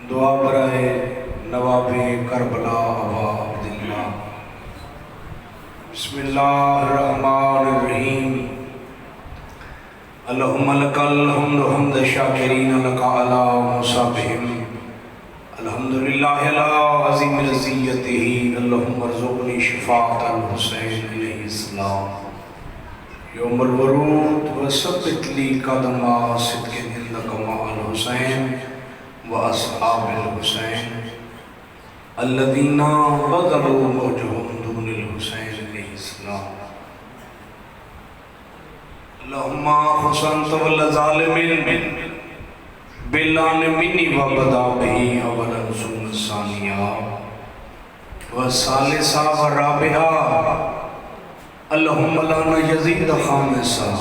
دعا برائے نواب کربلا ابا عبداللہ۔ بسم اللہ الرحمن الرحیم۔ اللہم لک الحمد حمد شاکرین لک علی مصابہم، الحمدللہ علی عظیم رضیتہ، اللہم ارزقنی شفاعت الحسین علیہ السلام یوم الورود وثبت لی قدم صدق عندک مع الحسین واصحاب الحسین الذین بذلوا موجهم دون الحسین علیہ السلام۔ اللہم حسنت والظالمین بلان منی وبدا بہی اولا ثم ثانیہ وثالثہ ورابعہ، اللہم لانا یزید خامسہ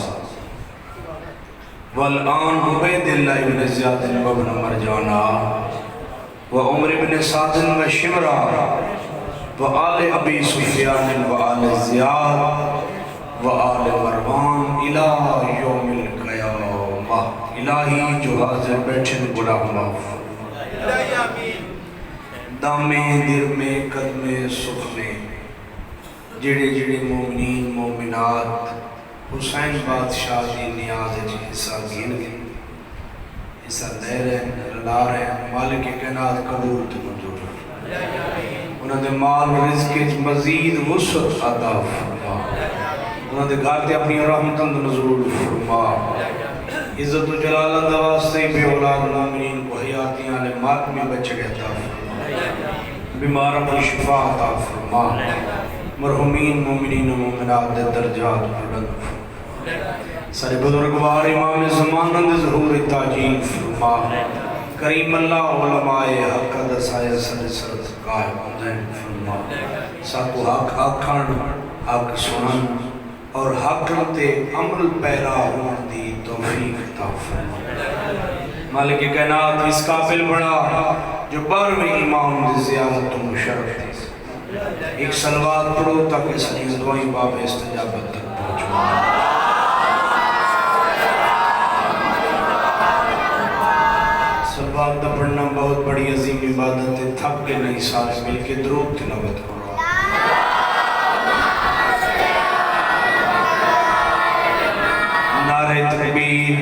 والآن عبید اللہ بن زیاد وابن مرجانہ وعمر بن سعد وشمرہ وآل ابی سفیان وآل زیاد وآل مروان الہ یوم القیامہ۔ الہی جو حاضر بیٹھے غلام معاف دامے در میں قدم سخ میں جڑے جڑے مومنین مومنات حسین بادشاہ دی نیاز جی حصہ گین گئے، حصہ لے رہے للا رہے، مالک کائنات قبول تو منظور انہوں نے مال و رزق مزید وسعت عطا فرما، انہوں نے گھر تے اپنی رحمتاں نزول فرما، عزت و جلال اندہ واسطے بے اولاد مومنین کو حیاتیاں نے مات میں بچے عطا فرما، بیماروں کو شفا عطا فرما، مرحومین مومنین و مومنات دے درجات بلند فرما، سارے بزرگوار امام زمان اندر ظہور تاجیل فرما، کریم اللہ علماء حق دسائے سر سر قائم اندین فرما، ساتو حق آکھن حق سنن اور حق تے عمل پیرا ہون دی توفیق عطا فرما۔ مالک کائنات اس قابل بڑا جو 12ویں امام دی زیارت و مشرف تھی، ایک سلوات پڑھو تاکہ سکی دعائیں باب استجابت تک پہنچو۔ سلوات دا پڑھنا بہت بڑی عظیم عبادت ہے، تھک کے نہیں سارے مل کے درود تلاوت کرو۔ نعرہ تکبیر،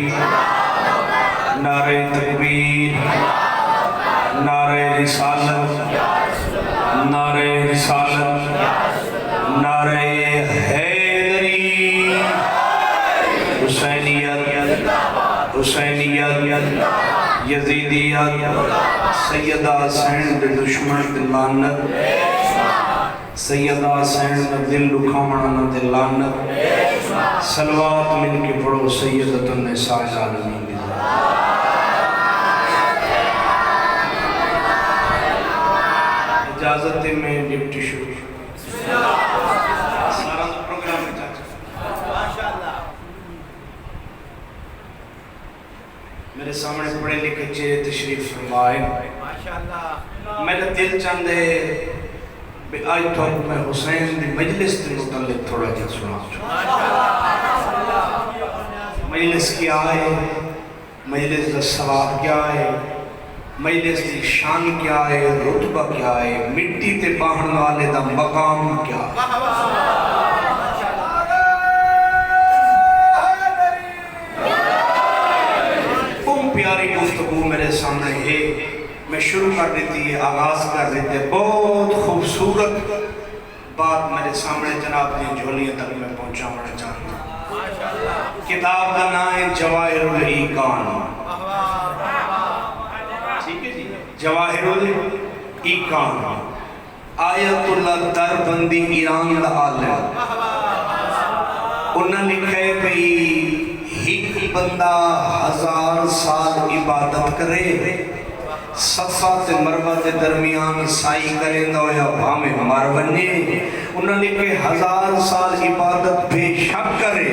نعرہ تکبیر، نعرہ رسالت، نعرہ رسالت، نعرہ حیدری، حسینیت، حسینیت، یزیدیت، سیدہ حسین دے دشمن دے لعنت، سیدہ حسین دے دل لکھامنا دے لعنت، صلوات من کے پڑھو سیدۃ النساء العالمین دی اجازت میں ڈپٹی شروع سارا پروگرام میں چاہتا میرے سامنے پڑھے لکھے چہرے تشریف فرمائے، میرا دل چاند ہے بے آج تو میں حسین دی مجلس دی متعلق تھوڑا جا سنا مجلس کیا ہے، مجلس دا ثواب کیا ہے، مجلس دی شان کیا ہے، رتبہ کیا ہے، مٹی تے باہن والے دا مقام کیا ہے۔ پیاری گفتگو میرے سامنے ہے، میں شروع کر دیتی ہے، آغاز کر دیتے ہیں، بہت خوبصورت بات میرے سامنے جناب دی جھولیاں تک میں پہنچا ہونا چاہتا ہوں۔ کتاب کا نام ہے جواہر الایقان، جواہر الایقان، آیت اللہ در بندی ایران دا عالم، انہاں لکھے بھی ایک بندہ 1000 سال عبادت کرے، صفا تے مروہ تے درمیان سائی کرے دویا بھامے مرونے، انہوں نے کہ 1000 سال عبادت بے شک کرے،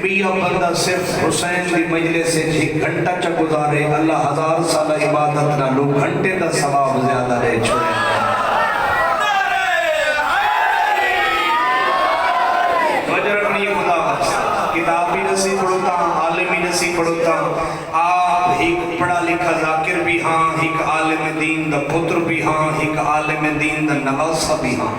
بیا بندہ صرف حسین دی مجلس سے 1 گھنٹہ چا گزارے، اللہ 1000 سال عبادت نہ لو گھنٹے دا ثواب زیادہ رہ چھوڑے۔ وجر اپنی خدا کتاب بھی نصیب پڑھتا عالمی نصیب پڑھتا، آپ ایک پڑھا لکھا ذاکر بھی ہاں، ایک عالم دین دا پتر بھی ہاں ایک عالم دین دا نواسا بھی ہاں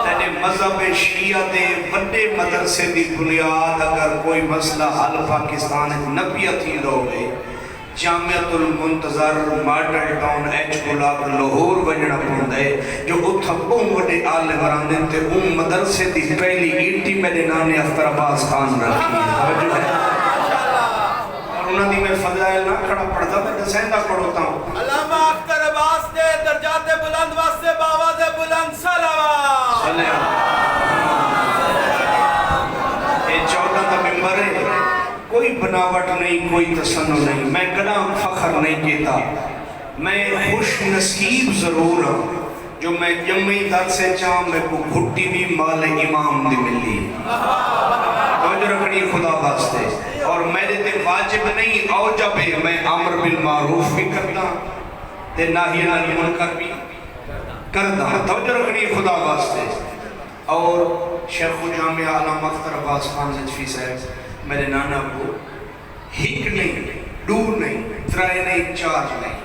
تینے مذہب شیعہ دے بڑے مدرسے دی بنیاد اگر کوئی مسئلہ حل پاکستان نبیت ہی دو گئے جامعۃ المنتظر ماڈل ٹاؤن ایچ گلاب لاہور وجڑا پوندے جو اتھا وڈے عالم راندن تے مدرسے دی پہلی اینٹی میرے نانے اختر عباس خان رکھی ہے اور انہوں نے میں فضائل نہ کھڑا پڑھتا میں دسیندہ پڑھوتا ہوں علامہ اختر عباس دے درجات بلند واسطے باواز بلند صلوات اے 14 دا ممبر ہے کوئی بناوٹ نہیں کوئی تصنع نہیں میں کنا فخر نہیں کیتا میں خوش نصیب ضرور ہوں جو میں جمعی در سے چاہوں میں کو گھٹی بھی مال امام دی ملی توجہ رکھنی خدا واسطے اور میرے تے واجب نہیں اوجب ہے میں امر بالمعروف بھی کرتا تے ناہی عن المنکر بھی کرتا توجہ رکھنی خدا واسطے اور شیخ الجامعہ علامہ اختر عباس خان نجفی صاحب میرے نانا کو ہک نہیں دور نہیں ترائے نہیں چار نہیں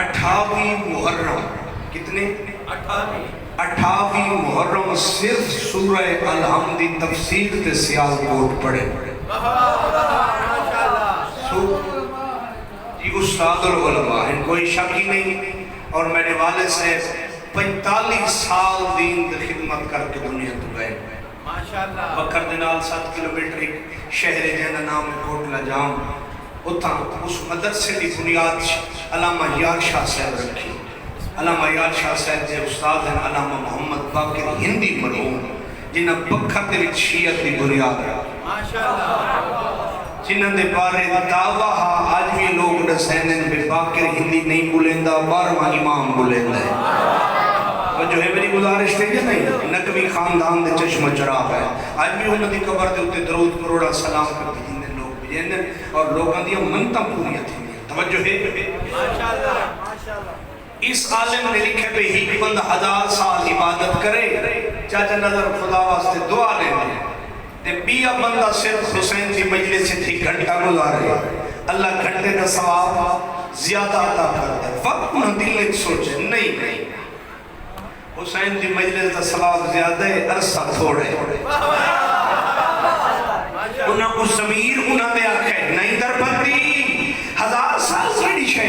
28 محرم کتنے 28 محرم صرف سورہ الحمدی تفسیر تے سیال کوٹ پڑھے جی استاد العلماء ہیں کوئی شک ہی نہیں اور میرے والد سے 45 سال دین دی خدمت کر کے دنیا تو گئے بکر دنال 7 کلومیٹر ایک شہر جہاں نام ہے کوٹلا جام اتھا اس مدرسے کی بنیاد علامہ یار شاہ صاحب رکھی علامہ یار شاہ صاحب کے استاد ہیں علامہ محمد باقر ہندی مرحوم جنہاں بکر دے وچ شیعت کی بنیاد ہے جنہاں دے بارے دعویٰ آج بھی لوگ دسیندے بے باقر ہندی نہیں بولیندا 12واں امام بولیندا ہے اور جو ہے میری گزارش تھی نہیں نقوی خاندان دے چشم چراغ ہے آج بھی انہوں نے قبر دے ہوتے درود کروڑا سلام کرتے جنہیں لوگ بجیندے اور لوگاں دیا منتہ پوریا تھی توجہ ہے اس عالم نے لکھے پہ ہی بندہ 1000 سال عبادت کرے چاچا نظر خدا واسطے دعا لے لے تے بیا بندہ صرف حسین کی مجلس سے تھی گھنٹہ گزارے اللہ گھنٹے کا ثواب زیادہ عطا کرتا ہے وقت انہوں دل ایک سوچے نہیں حسین دی مجلس دا ثواب زیادہ ہے عرصہ تھوڑے انہاں کو ضمیر انہاں دے آکھے نہیں در پتی 1000 سال سڑی شے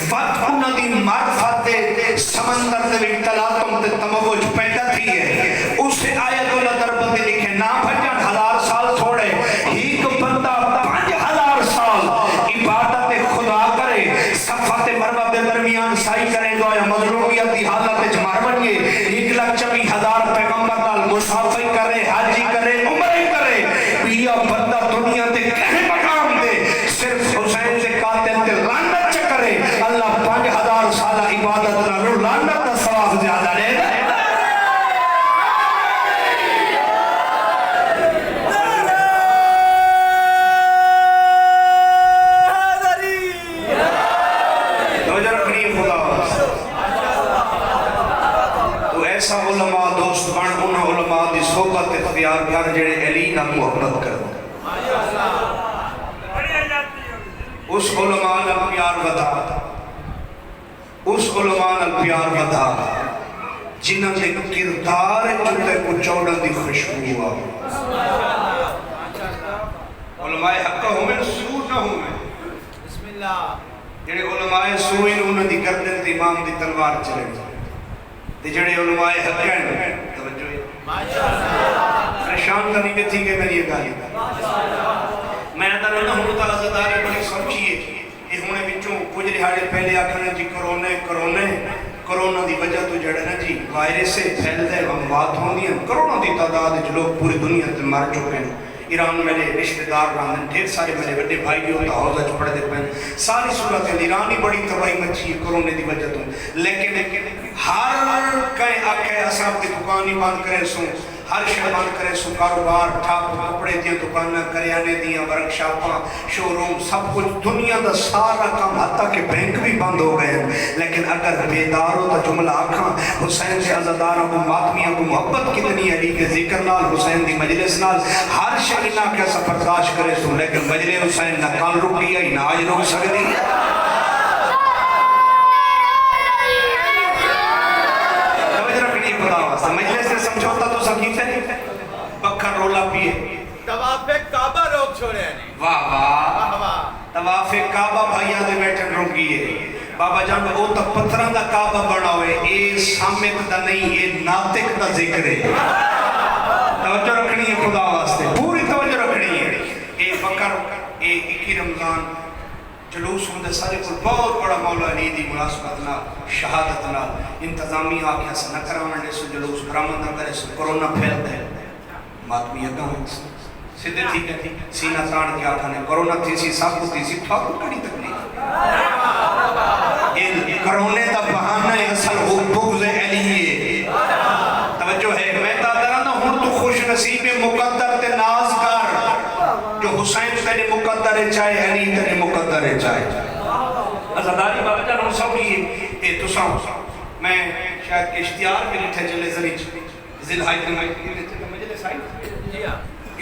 وقت انہاں دی معرفت دے سمندر دے تلاطم تے تموج پیدا تھی ہے اس سے آیت اللہ در پتی لکھے نا بھجن 1000 سال تھوڑے ہی کو بندہ 5000 سال عبادت خدا کرے صفحت مروہ دے درمیان سائی کریں گا یا مظلومیت دی حالت جمار بنیے 1,24,000 پیغمبر نال مسافر کرے حاجی کرے عمرے کرے بیا بندہ دنیا تے کہیں مقام دے صرف حسین سے قاتل تے لعنت چکرے اللہ 5,000 سالہ عبادت نالو لعنت دا ثواب زیادہ لے گا ایسا علماء دوست بن انہاں علماء دی صحبت اختیار کر جڑے علی نہ محبت کر اس علماء نال پیار ودا اس علماء نال پیار ودا جنہاں دے کردار تے کو چوڑن دی خوشبو آ علماء حق ہوئے سو نہ ہوئے بسم اللہ جڑے علماء سو انہاں دی گردن تے امام دی تلوار چلے تے جڑے علماء حق ہیں توجہ پریشان تو نہیں کہتی کہ میری یہ گالی میں اندر اللہ تعالیٰ بڑی سمجھیے یہ ہونے بچوں کچھ رہاڑے پہلے آکھنے جی کرونا دی وجہ تو جڑے نا جی وائرس سے پھیل دے اموات ہوں دیا کروڑوں دی تعداد جو لوگ پوری دنیا تے مر چکے ہیں ایران میرے رشتہ دار رہنے ڈھیر سارے میرے بڑے بھائی بھی ہوتا حوضہ چ پڑھ دے پہن ساری صورتیں ایرانی بڑی تباہی مچھی کرونے دی وجہ تو لیکن ہر کہیں آکھے اصحاب کی دکانی بند کرے سوں ہر شہر بند کرے سو کاروبار ٹھاپ کپڑے دیا دکانہ کریانے دیا ورکشاپاں شوروم سب کچھ دنیا دا سارا کام حتیٰ کہ بینک بھی بند ہو گئے لیکن اگر بیداروں تا جملہ آکھاں حسین سے عزداروں کو ماتمیاں کو محبت کتنی علی کے ذکر نال حسین دی مجلس نال ہر شہر نہ کیسا پرداشت کرے سو لیکن مجلس حسین نہ کال رک گیا ہی نہ آج رک سکتی بابا جان وہ تو پتھراں دا کعبہ بنا ہوئے، اے سامت دا نہیں، اے ناطق دا ذکر ہے۔ توجہ رکھنی ہے خدا واسطے، پوری توجہ رکھنی ہے۔ اے بکر اے 21 رمضان جلوس ہوندے سارے کو بہت بڑا مولا علی دی مناسبت نال شہادت نال انتظامی آکھیا سے نہ کراون دے سو جلوس برآمد نہ کرے سو کرونا پھیلدا ہے ماتمی اگاں سیدھے ٹھیک ہے سینہ تان کے آکھنے کرونا تھی سی سب کو تھی سی ٹھاکر کڑی تکلیف یہ کرونے دا بہانہ اصل بغض علی ہے۔ توجہ ہے میں تا درانا ہن تو خوش نصیب مقدر تے ناز کر جو حسین تیرے مقدر چاہے علی تیرے مقدر چاہے ازاداری بابا جان ہم سب کی اے تساں میں شاید کہ اشتیار کے لٹھے چلے ذریعہ ذل ہائی دن ہائی مجلس آئی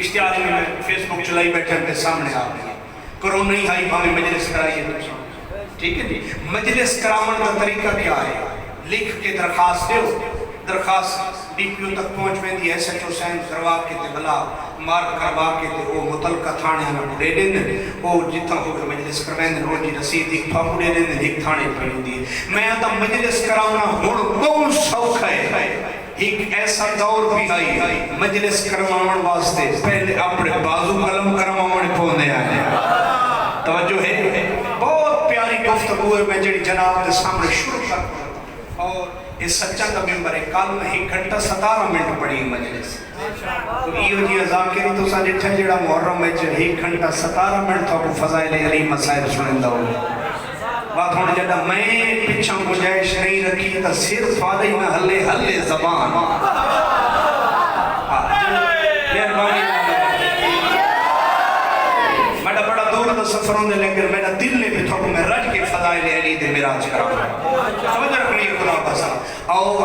اشتیار میں فیس بک چلائی بیٹھے ہم کے سامنے آ گئے کرونا ہی ہائی بھاویں مجلس کرائیے تساں ٹھیک ہے جی مجلس کرامن کا طریقہ کیا ہے لکھ کے درخواست دیو درخواست ڈی پی او تک پہنچ میں دی ایس ایچ او سین کروا کے تے بلا مارک کروا کے تے وہ متعلقہ تھانے ہمیں دے دیں وہ جتنا ہو گئے مجلس کروائیں دیں روجی رسید ایک پھاپو دے دیں ایک تھانے پہ دی میں آتا مجلس کراؤنا ہون بہت شوق ہے ایک ایسا دور بھی آئی مجلس کرواؤن واسطے پہلے اپنے بازو قلم کرواؤن پوندے آئے توجہ ہے بہت پیاری گفتگو ہے میں جڑی جناب کے سامنے شروع کرتا ہوں اور اس سچا کا ممبر ہے کال میں 1 گھنٹہ 17 منٹ پڑی مجلس تو یہ جی ذاکری تو سا جتھے جڑا محرم ہے 1 گھنٹہ 17 منٹ تو فضائل علی مسائل سنندا ہوں بات ہونے جڑا میں پیچھے گنجائش نہیں رکھی تو صرف فادی میں ہلے زبان میرا بڑا دور دا سفر ہوندے لیکن میرا دل نے بھی تھوڑا میں رج کے فضائل علی دے میراج کراؤں سمجھ رکھنی ہے خدا پاسا اور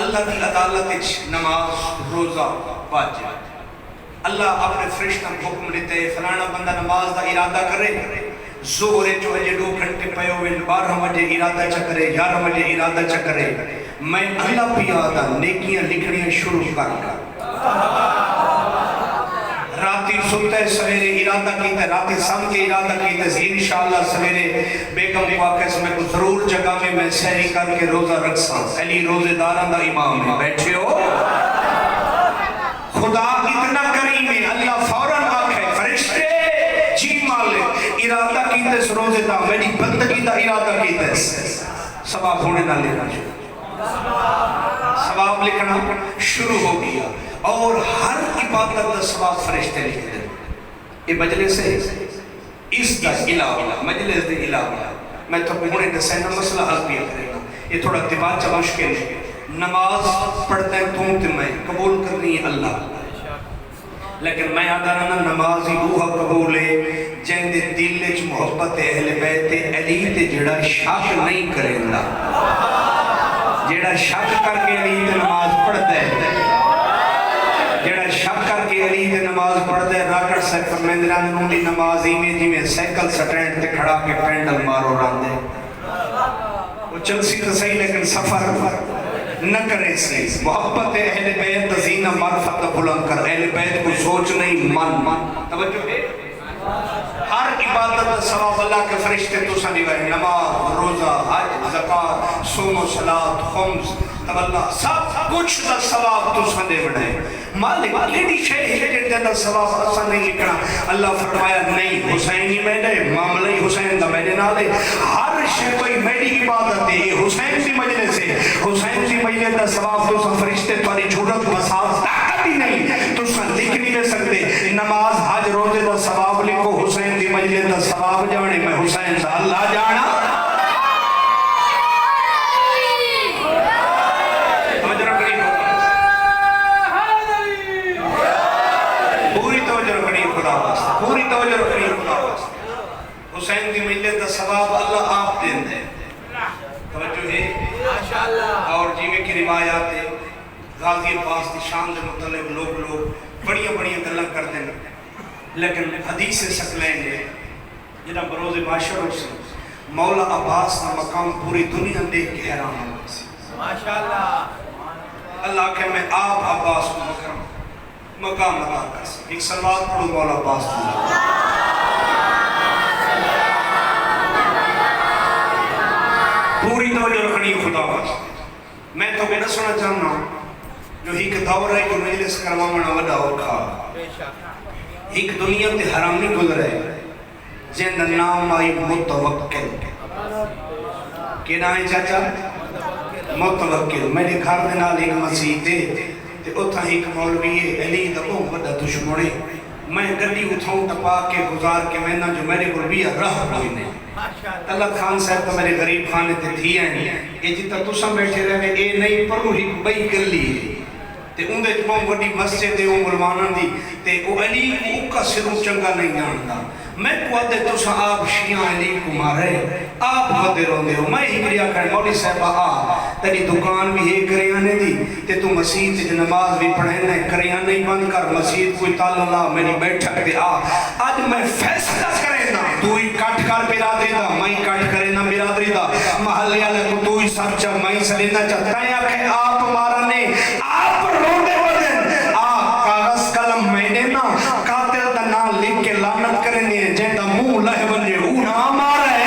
اللہ کی عدالت نماز روزہ واجب اللہ اپنے فرشتہ حکم دیتے فلانا بندہ نماز دا ارادہ کرے زہر جو ہے 2 گھنٹے پہ ہوئے 12 بجے ارادہ چکرے 11 بجے ارادہ چکرے میں اللہ پیادا نیکیاں لکھنیاں شروع کرنا راتی سوتے سویرے ارادہ کیتے راتی سم کے ارادہ کیتے انشاءاللہ سویرے بیگم واقع سے میں کو ضرور جگہ میں سہری کر کے روزہ رکھ ساں علی روزے داران دا امام میں بیٹھے ہو خدا اتنا کریم ہے اللہ فوراً آکھے فرشتے جی مالک ارادہ کیتے اس روزے دا میری بندگی دا ارادہ کیتے ثواب ہونے نہ لینا ثواب لکھنا شروع ہو گیا اور ہر عبادت دا ثواب فرشتے لکھتے ہیں یہ مجلس ہے اس دا علاوہ مجلس دے علاوہ میں تو ہونے دسینا مسئلہ حل بھی کرے گا یہ تھوڑا دباچ چا مشکل ہے نماز پڑھتے ہیں تم تے میں قبول کرنی ہے اللہ لیکن میں آدھانا نمازی روح قبول ہے جن دے دل وچ محبت اہل بیت علی تے جڑا شک نہیں کرے گا جڑا شک کر کے علی تے نماز پڑھتا ہے جڑا شک کر کے علی تے نماز پڑھتا ہے راکڑ سیکر مندران نوڑی نماز ہی میں سیکل سٹینڈ تے کھڑا کے پینڈل مارو راندے وہ چلسی تو صحیح لیکن سفر نہ کرے سی محبت اہل بیت زینہ معرفت بلند کر اہل بیت کو سوچ نہیں من توجہ ہے ہر عبادت ثواب اللہ کے فرشتے تو سنی گئے نماز روزہ حج زکات صوم و صلاۃ خمس تولا سب کچھ دا ثواب تو سنے بڑھے مالک لیڈی شے ہے جن دا ثواب اساں نہیں لکھنا اللہ فرمایا نہیں حسین ہی میں نے معاملہ حسین دا میرے نال ہے ہر شے کوئی میری عبادت ہے حسین کی مجلس ہے حسین کی مجلس دا ثواب تو سن فرشتے تمہاری جھوٹت مساس طاقت ہی نہیں تو سن لکھ نہیں دے سکتے نماز حج روزے دا ثواب لکھو حسین کی مجلس دا ثواب جانے میں حسین دا اللہ جانا پوری توجہ رکھنی خدا واسطے حسین دی مجلس دا ثواب اللہ آپ دین دے توجہ ہے اور جیویں کی روایات ہے غازی عباس دی شان دے متعلق لوگ بڑی گلاں کر دیں لیکن حدیث سکلین ہے جنہ بروز معاشر ہو سی مولا عباس کا مقام پوری دنیا دیکھ کے حیران ہو سی ماشاءاللہ اللہ کہ میں آپ عباس کو مقام عطا کر سی ایک سلوات پڑھو مولا عباس کو پوری توجہ رکھنی خدا واسطے. میں تو کہ دسنا چاہنا جو ایک دور ہے جو مجلس کروانا وڈا اوکھا. ایک دنیا تے حرام نہیں گزرے جن دا نام آئی متوکل. کہ نام ہے چاچا؟ متوکل. میرے گھر دے نال ایک مسجد تے اتھا ایک مولوی علی دا بہت بڑا دشمن ہے. میں گڈی اتھاؤں ٹپا کے گزار کے میں نہ جو میرے کو بھی راہ کوئی نہیں. اللہ خان صاحب تو میرے غریب خانے تے تھی ہیں یہ جتا تساں بیٹھے رہے اے نہیں پرو ہی بئی گلی ہے تے اندے جبوں بڑی مسجد ہے او مسلماناں دی تے او علی کو کا سرو چنگا نہیں جاندا. میں کو آدھے تساں آپ شیعہ علی کو مارے آپ ودے روندے ہو. میں ہی بریا کھڑ مولوی صاحب آ تیری دکان بھی ہے کریانے دی تے تو مسجد تے نماز بھی پڑھنے کریانے بند کر مسجد کوئی تعالی اللہ میری بیٹھک دے آ. آج میں فیصلہ کرے نا تو ہی کٹ کر برادری دا میں کٹ کرے نا برادری دا محلے والے کو تو ہی سب چا میں سلینا چاہتا ہے کہ آپ مارنے آپ روندے ہو دیں آ کاغذ قلم میں دینا قاتل دا نام لکھ کے لعنت کرنے جن دا منہ لہ بنجے او نہ مارے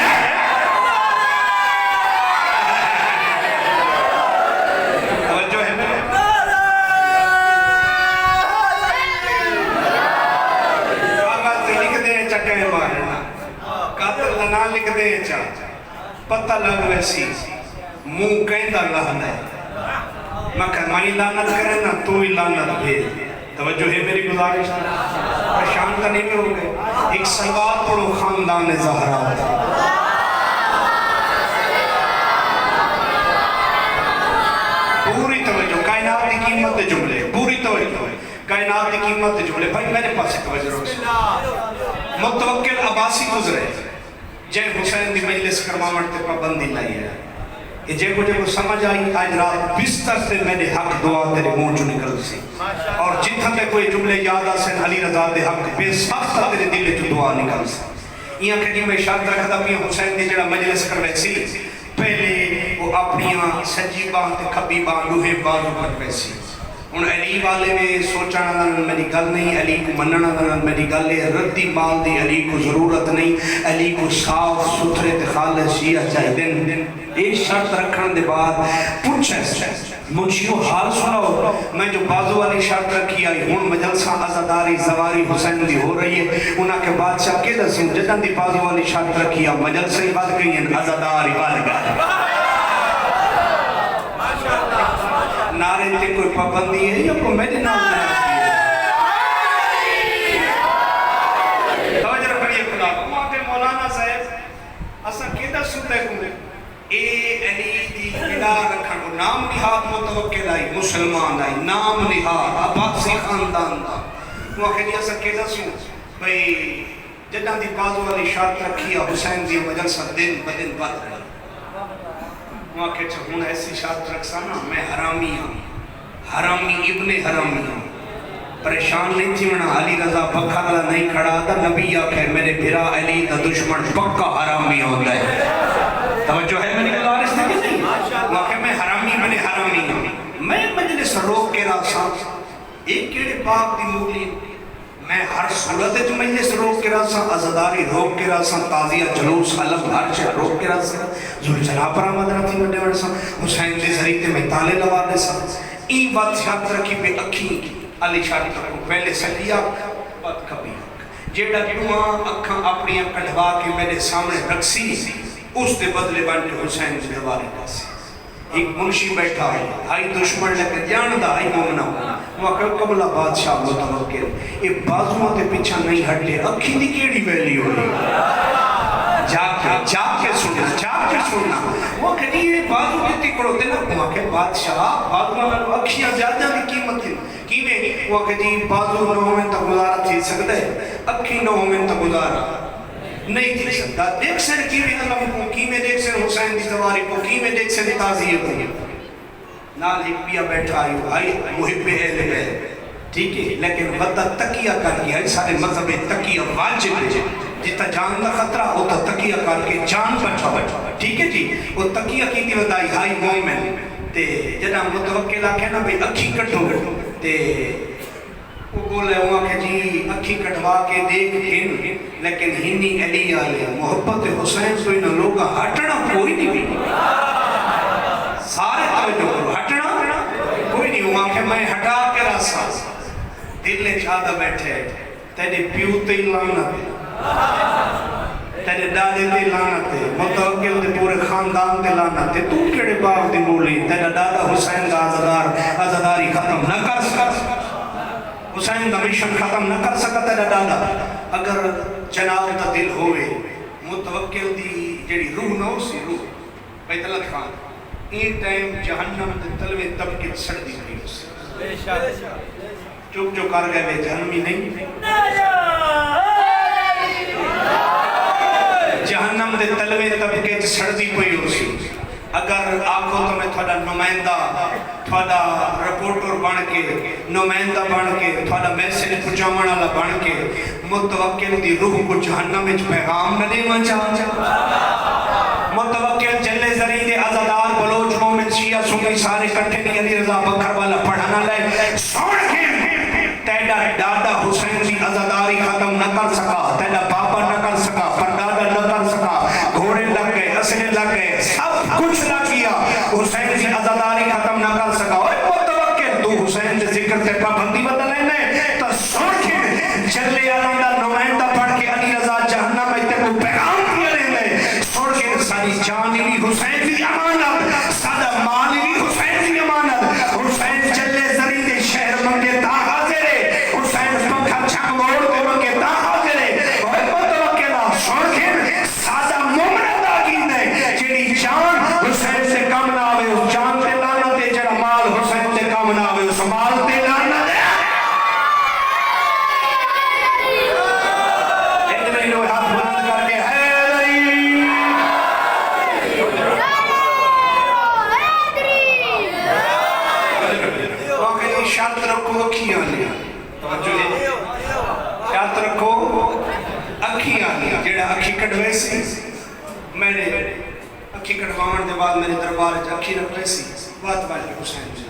توجہ ہے میرے کاغذ لکھ دے چکے مارنا قاتل دا نام لکھ دے چا پتہ لگ ویسی منہ کہندہ لہنا ہے میں کہ میں لعنت کرے نا تو ہی لعنت بھیج. توجہ ہے میری گزارش پریشان تو نہیں ہو گئے. ایک سلوات پڑھو خاندان زہرا. پوری توجہ کائنات کی قیمت جملے پوری توجہ کائنات کی قیمت جملے بھائی میرے پاس توجہ رکھ. متوکل عباسی گزرے جے حسین دی مجلس کرواوٹ تے پابندی لائی ہے. یہ جے کو سمجھ آئی آج رات بستر سے میرے حق دعا تیرے منہ چ نکل سی اور جتھا تے کوئی جملے یاد آسن علی رضا دے حق بے سخت تیرے دل چ دعا نکل سی. یہاں کہ میں شرط رکھدا پیا حسین دی جڑا مجلس کروے سی پہلے وہ اپنی سجی باں تے کھبی باں لوہے بازو کروے سی. ہن علی والے میں سوچنا میری گل نہیں علی کو مننا میری گل ہے. ردی مال دی علی کو ضرورت نہیں. علی کو صاف ستھرے تے خالص شیعہ چاہیے. ایک شرط رکھن دے بعد پوچھیں مجھے حال سناؤ میں جو بازو والی شرط رکھی آئی ہوں مجلسہ عزاداری زواری حسین دی ہو رہی ہے. انہاں کے بادشاہ کے دسوں جدن دی بازو والی شرط رکھی آئی مجلسہ ہی بات گئی ہیں عزاداری بات گئی نعرے تے کوئی پابندی ہے یا کوئی میرے نام نہ توجہ رکھنی خدا وہاں کے مولانا صاحب اساں کیدا سوتے کو اے علی دی بنا رکھن کو نام نہاد متوکل آئی مسلمان آئی نام نہاد عباسی خاندان دا وہاں کہ اساں کیدا سو بھئی جداں دی بازو والی شرط رکھی ہے حسین دی مجلسہ دن بدن بات رہی. وہاں کہ ہوں ایسی شرط رکھسا نا میں حرامی ہوں حرامی ابن حرامی ہوں پریشان نہیں تھی منا علی رضا پکھا گلا نہیں کھڑا تھا نبی آکھے میرے بھرا علی دا دشمن پکا حرامی ہوتا ہے. توجہ ہے میری گزارش تھی کہ نہیں وہاں کہ میں حرامی ابن حرامی ہوں. میں مجلس روک کے راسا ایک کیڑے پاک دی مولی میں ہر صورت جو مجلس روک کے راسا عزاداری روک کے راسا تازیہ جلوس علم ہر چیز روک کے راسا ذل جناب پر آمد رہتی بڑے بڑے سا حسین دے ذریعے میں تالے لوا دے سا. این بات شاید رکھی پہ اکھی علی شاہد رکھو پہلے سلیا بات کبھی جیڑا کیوں اکھاں اپنی کڑھوا کے میرے سامنے رکھسی اس دے بدلے بانٹے حسین دے دوارے پاسی. ایک منشی بیٹھا ہے آئی دشمن لکے جاندہ آئی مومنہ وہاں قبلہ بادشاہ متوکل یہ بازوان تے پیچھا نہیں ہٹے اکھی دی کیڑی ویلی ہوئی جا کے سننا وہ کہتی ہے بازو کہتی کرو دینا وہاں کہ بادشاہ بازوان اکھیاں زیادہ دی قیمت ہے کیویں وہ کہتی بازو نو میں تا گزارا تھی سکتا ہے اکھی نو میں تا گزارا نہیں تھی سکتا. دیکھ سن کیویں علم کو کیویں دیکھ سن حسین دی زواری کو کیویں دیکھ سن تعزیہ کو نال ایک پیا بیٹھا آئی محب اہل بیت ٹھیک ہے لیکن وطا تقیہ کر کے آئی سارے مذہب تقیہ واجب ہے جتا جان دا خطرہ ہوتا تقیہ کر کے جان بچا ٹھیک ہے جی وہ تقیہ کی تھی ودائی ہائی مومن تے جنا متوکل آکھے نا بھئی اکھی کٹھو تے وہ بولے ہوا کہ جی اکھی کٹوا کے دیکھ ہن لیکن ہنی علی آلے محبت حسین تو انہوں لوگا ہٹنا کوئی نہیں بھی دل چاہتا بیٹھے تیرے پیو تے لعنت تیرے دادے تے لعنت متوکل تے پورے خاندان تے لعنت تو کیڑے باپ دی بولی تیرا دادا حسین دا آزاداری ختم نہ کر سکا حسین دا مشن ختم نہ کر سکا تیرا دادا اگر جناب دا دل ہوئے متوکل دی جڑی روح نہ ہو سی روح بیت اللہ خان این ٹائم جہنم دے تلوے طبقے سڑ دی ہوئی اس چوک جو کر گئے وہ جہنمی نہیں جہنم دے تلوے طبقے سڑ دی ہوئی اس اگر آنکھوں تو میں تھوڑا نمائندہ تھوڑا رپورٹر بن کے نمائندہ بن کے تھوڑا میسیج پہنچاون والا بن کے متوکل دی روح کو جہنم وچ پیغام نہ دیواں چاہتا متوکل جلے زری دے عزادار بلوچ مومن شیعہ سنی سارے کٹھے نہیں علی رضا بکر والا پڑھانا لے سوڑ کے تیڑا دادا حسین کی عزاداری ختم نہ کر سکا تیڑا باپا نہ کر سکا پردادا نہ کر سکا گھوڑے لگ گئے اسلحے لگ گئے سب کچھ نہ کیا حسین کی عزاداری ختم نہ کر سکا اور متوکل تو حسین کے ذکر سے پابندی بدل لینے تو سوڑ کے جلے علیہ نمائندہ پڑھ کے علی رضا جہنم میں تے کو پیغام کیا لینے سوڑ کے ساری جانی بھی حسین کی امانت سادہ مالی بھی حسین کی امانت حسین جلے زری دے شہر منگے تا حاضر ہے حسین پنکھا چھک موڑ دے منگے تا حاضر ہے اور متوکلہ سوڑ کے سادہ مومن داگین ہے جیڑی جان حسین سے کم نہ آوے اس جان تے لانا تے جڑا مال حسین سے کم نہ آوے اس مال تے لانا دے شرط رکھو اکھیاں لیا شرط رکھو اکھیاں لیا جیڑا اکھی کڑوے سی میں نے اکھی کڑوان دے بعد میرے دربار اکھی رکھوے سی بات والی حسین سے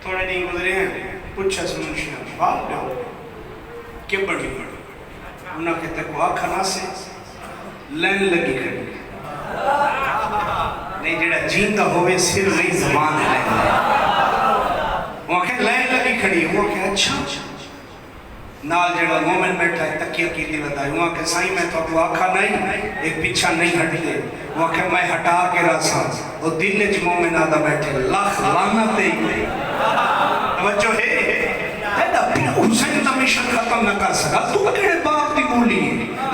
تھوڑے نہیں گزرے ہیں پوچھا سے منشیاں بات دو کہ بڑی انہاں کہتے کو آنکھا نہ سے لین لگی کھڑی نہیں جڑا جیندہ ہوئے سر نہیں زبان ہے وہاں کہ لین لگی کھڑی ہے وہاں کہ اچھا نال جڑا مومن بیٹھا ہے تکیہ کی دی بتائی وہاں کہ سائیں میں تو کو آنکھا نہیں ایک پیچھا نہیں ہٹ دے وہاں کہ میں ہٹا کے رسا وہ دل چ مومن آدھا بیٹھے لاکھ لعنت ہی توجہ ہے حسین دا مشن ختم نہ کر سکا تو کیڑے باپ دی بولی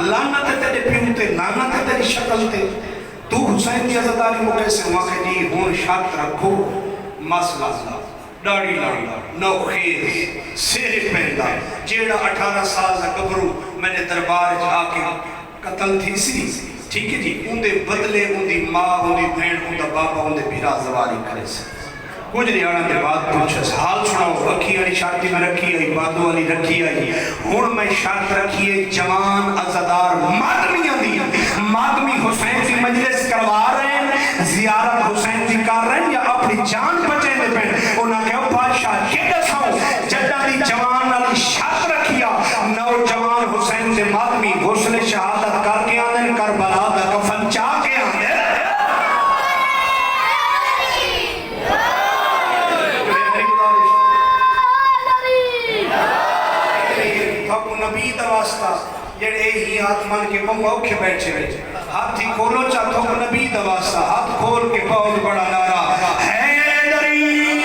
لعنت تیرے پیو تے لعنت تیری شکل تے تو حسین کی عزاداری کو کیسے وہاں کہ جی ہون شرط رکھو مسئلہ ڈاڑی لاڑی نوخیز سیر پہندا جیڑا 18 سال دا گبرو میں نے دربار جا کے قتل تھی سی ٹھیک ہے جی ان دے بدلے ان دی ماں ان دی بہن ان دا باپا ان دے بھیرا زواری کرے سے کچھ دیانا کے بعد پوچھا حال سناؤ رکھی آئی شرطی میں رکھی آئی بادو والی رکھی آئی ہون میں شرط رکھی ہے جوان عزادار مادمی آدھی مادمی حسین کی مجلس کروا رہے ہیں زیارت حسین کی کر رہے ہیں یا اپنی جان بچے دے پہن انہاں کہو بادشاہ یہ دساؤ جدہ دی جوان والی شرط رکھیا نوجوان حسین سے مادمی غسل شہادت کر کے آنے کربلا دا کفن چاہ کے آنے نبی دا واسطہ جڑے ہی ہاتھ من کے پاؤں اوکھے بیٹھے رہے ہاتھ ہی کھولو چاہتا ہوں نبی دا واسطہ ہاتھ کھول کے بہت بڑا نعرہ حیدری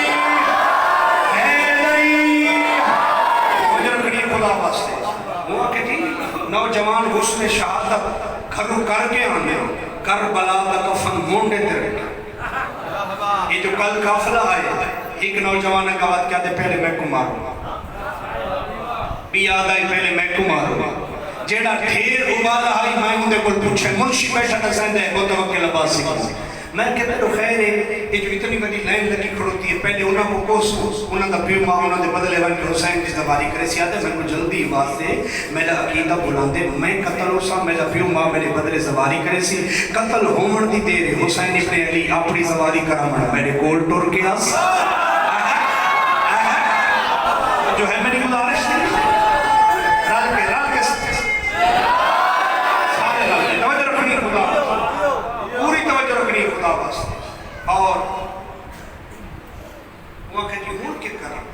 حیدری مجھے کھڑی خدا واسطے وہ کہ جی نوجوان غسل شہادت کھڑو کر کے آنے کربلا دا کفن مونڈے تے رکھا یہ جو کل قافلہ آئے ایک نوجوان کا بات کیا دے پہلے میں کو ماروں یاد آئی پہلے میں کو ماروں جیڑا ڈھیر ابالا آئی میں اندھے کو پوچھے منشی بیٹھا نہ سندہ ہے متوکل عباسی میں کہتا تو خیر ہے یہ جو اتنی بڑی لائن لگی کھڑوتی ہے پہلے انہاں کو کوسو انہاں دا پیو ماں انہاں دے بدلے ون کے حسین کی زباری کرے سیادہ میں کو جلدی واسطے میرا عقیدہ بلاندے میں قتل ہو سا میرا پیو ماں میرے بدلے زباری کرے سی قتل ہومن دی دے رہے حسین ابن علی اپنی زباری کرا مڑا میرے کول ٹور کے آس جو ہے میری گزارش نہیں اور وہ کہ جی ہون کے کرم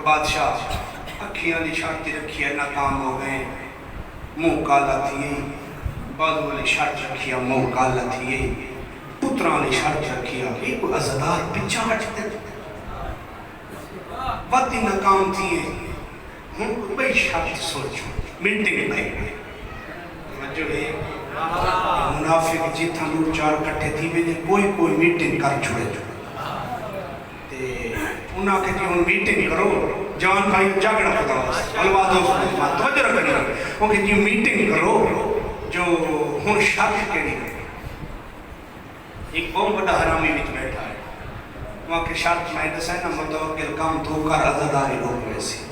بادشاہ اکھیاں دی شرط رکھی ہے ناکام ہو گئے منہ کالا تھیے بازو والی شرط رکھی ہے منہ کالا تھیے پتران والی شرط رکھی ہے ایک عزدار پچھا ہٹتے وقتی ناکام تھیے ہوں بھئی شرط سوچو میٹنگ پہ جو ہے منافق جتھا لوگ چار کٹھے تھی بھی کوئی میٹنگ کر چھوڑے تے انہاں کہ جی ہن میٹنگ کرو جوان بھائی جاگڑا پتا علماء دوست توجہ رکھنی وہ کہ جی میٹنگ کرو جو ہن شرط کے نہیں ایک بہت بڑا حرامی وچ بیٹھا ہے وہاں کے شرط میں دسا ہے نا متوکل کام تو کر عزداری روک میں سی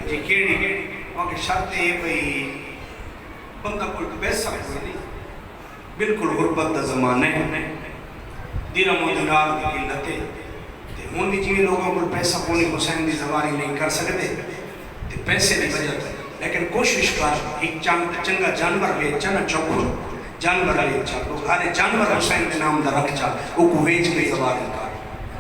جی کیڑی وہاں کے شرط ہے بھئی بندہ کوئی پیسہ کوئی نہیں بالکل غربت دا زمانہ ہے درہم و دینار دی قلت ہے ہون بھی جیوے لوگوں کو پیسہ کونی حسین دی زواری نہیں کر سکتے تے پیسے دی وجہ ہے لیکن کوشش کر ایک چنگا جانور لے چنا چوکو جانور لے چاکو ہر جانور حسین دے نام دا رکھ چا وہ کو ویچ کے زواری کر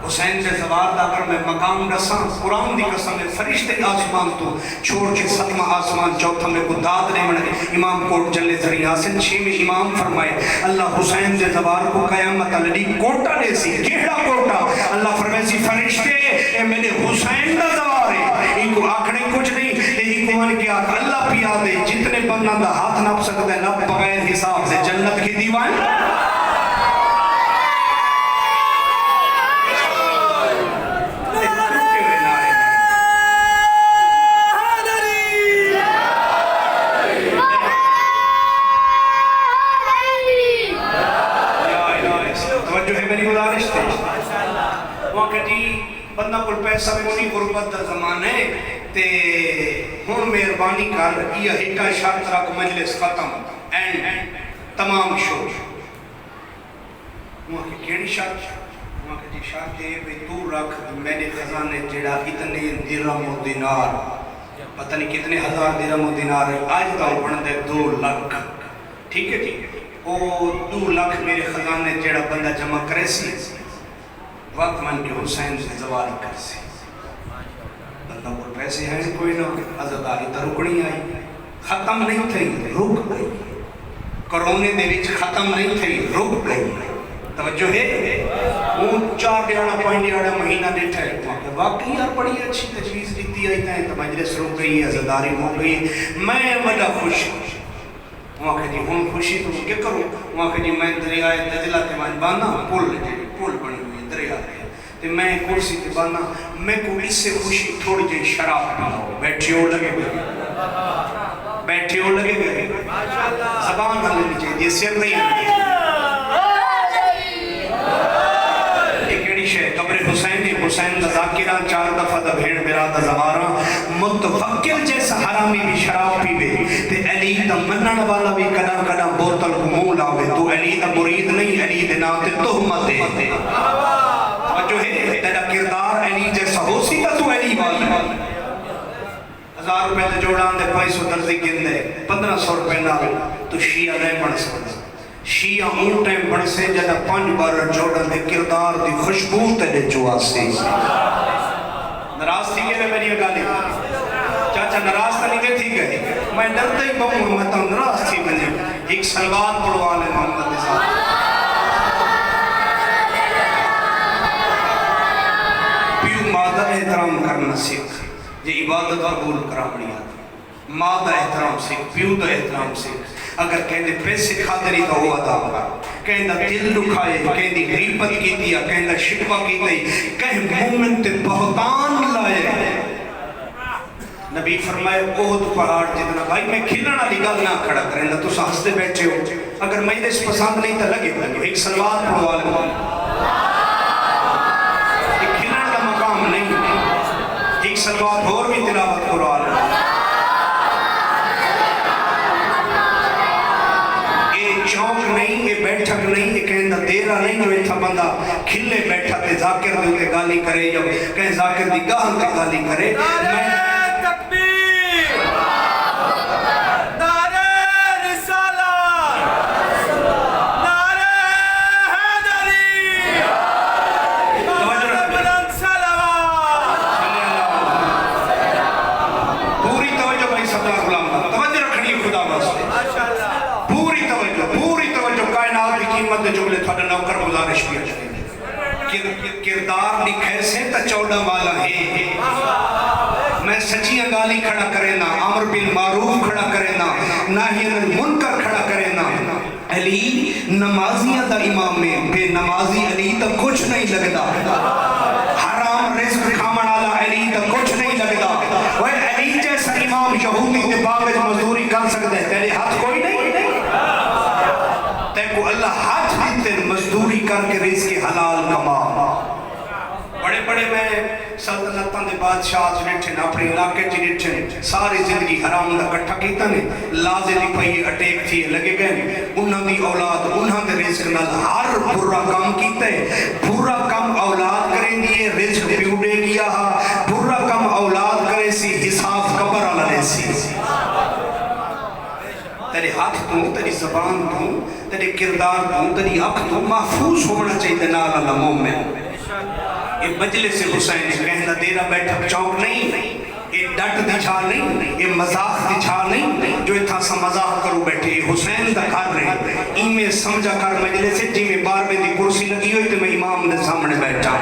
حسین دے زوار دا کر میں مقام رساں قرآن دی قسم ہے فرشتے آسمان تو چھوڑ کے ستمہ آسمان چوتھا میں کو داد لے مڑے امام کوٹ جلے ذری حاصل چھویں امام فرمائے اللہ حسین دے زوار کو قیامت علی کوٹا لے سی کیڑا کوٹا اللہ فرمائے سی فرشتے اے میرے حسین دا زوار ہے ان کو آکھنے کچھ نہیں ایک وان کیا اللہ پیا دے جتنے بندہ دا ہاتھ نپ سکتا ہے نپ بغیر حساب سے جنت کی دیوان بندہ کل پیسہ کونی غربت دا زمانے تے ہون مہربانی کر یہ ایکا شرط رکھ مجلس ختم اینڈ تمام شو وہاں کی کیڑی شرط وہاں کی شرط ہے بھئی تو رکھ میرے خزانے جڑا اتنے درہم و دینار پتہ نہیں کتنے ہزار درہم و دینار ہے آج دا بڑھ دے 2 لاکھ ٹھیک ہے او 2 لاکھ میرے خزانے جڑا بندہ جمع کرے سی وقت من کے حسین سے زوال کر سی بندہ کو پیسے ہیں کوئی نہ عزداری تا رکڑی آئی ختم نہیں تھی رک گئی کرونے دے وچ ختم نہیں تھی رک گئی توجہ ہے وہ 4 ڈیاڑا 5 ڈیاڑا مہینہ دیٹھا ہے واقعی یار بڑی اچھی تجویز دیتی آئی تھا تو مجلس رک گئی عزداری ہو گئی میں بڑا خوش وہاں کہ جی ہوں خوشی تو کیا کروں وہاں کہ جی میں دریائے دجلہ کے بعد بانا پول بنی ہوئی دریا ہے تو میں کرسی کے بانا میں کو اس سے خوشی تھوڑی جی شراب پاؤ بیٹھے ہو لگے گئے زبان ہر لینی چاہیے سر نہیں ہونی ایک ایڑی شے قبر حسین دا ذاکران 4 دفعہ دا بھیڑ میرا دا زوارا متفکر جیسا حرامی بھی شراب پی بے تے علی دا منن والا بھی کدا کدا بوتل کو منہ لاوے تو علی دا مرید نہیں علی دے نام تے تہمت دے جو ہے تیرا کردار علی جیسا ہو سی تا تو علی والی 1000 روپے تے جوڑان دے 500 درزی گن دے 1500 روپے نال تو شیعہ نہیں بن سکتا شیعہ اون ٹائم بن سے جدہ 5 بار جوڑان دے کردار دی خوشبو تے چوا سی نراز تھی گئے میری گالی چاچا نراز تا نہیں گئے تھی گئے میں ڈرتا ہی بہوں میں تو نراز تھی بنے ایک سلوات پڑھوا لے محمد صاحب پیو مادہ احترام کرنا سیکھ یہ عبادت قبول کرا بڑی آتی ماں دا احترام سیکھ پیو دا احترام سیکھ اگر کہندے پیسے خاطری تو ہوا دا کہندہ دل دکھائے کہندی غیبت کی دیا کہندہ شکوہ کی دی کہیں مومن تے بہتان لائے نبی فرمائے اوہد پہاڑ جتنا بھائی میں کھلنا لی گل نہ کھڑا کریں تو سہستے بیٹھے ہو اگر مجلس پسند نہیں تو لگے ایک سلوات پڑھوا لے ایک کھلنا کا مقام نہیں ایک سلوات اور بھی تلاوت قرآن چونک نہیں یہ بیٹھک نہیں یہ کہندہ دیرہ نہیں جو اتھا بندہ کھلے بیٹھا تے ذاکر دے گالی کرے یا کہیں ذاکر دی گاہن تے گالی کرے پوری توجہ کائنات کی قیمت دے جملے تھوڑا نوکر گزارش بھی اچھا کردار لکھے سے تا 14 والا ہے میں سچیاں گالی کھڑا کرے نا امر بالمعروف کھڑا کرے نا ناہی عن المنکر کھڑا کرے نا علی نمازیاں دا امام میں بے نمازی علی تا کچھ نہیں لگتا حرام رزق کھامن والا علی تا کچھ نہیں لگتا وہ علی جیسا امام یہودی کے باغ مزدوری کر سکتے ہیں تیرے ہاتھ کوئی نہیں تے کو اللہ ہاتھ دیتے مزدوری کر کے رزق حلال کما بڑے بڑے میں سلطنتاں دے بادشاہ جنٹھن اپنے علاقے جنٹھن ساری زندگی حرام دا کٹھا کیتا نے لازے دی پئی اٹیک تھی لگے گئے انہاں دی اولاد انہاں دے رزق نال ہر برا کام کیتا ہے برا کام اولاد کریں دیئے رزق پیوڑے کیا برا کام اولاد کرے سی حساب قبر والا لے سی تیرے ہاتھ تو تیری زبان تو تیرے کردار تو تیری اکھ تو محفوظ ہونا چاہیے نال اللہ مومن یہ مجلس حسین کہنا دیرہ بیٹھک چوک نہیں یہ ڈٹ دی چھا نہیں یہ مزاق دی چھا نہیں جو اتھا سا مزاق کرو بیٹھے حسین دا کر رہے این میں سمجھا کر مجلس جی میں بار میں دی کرسی لگی ہوئی تو میں امام دے سامنے بیٹھا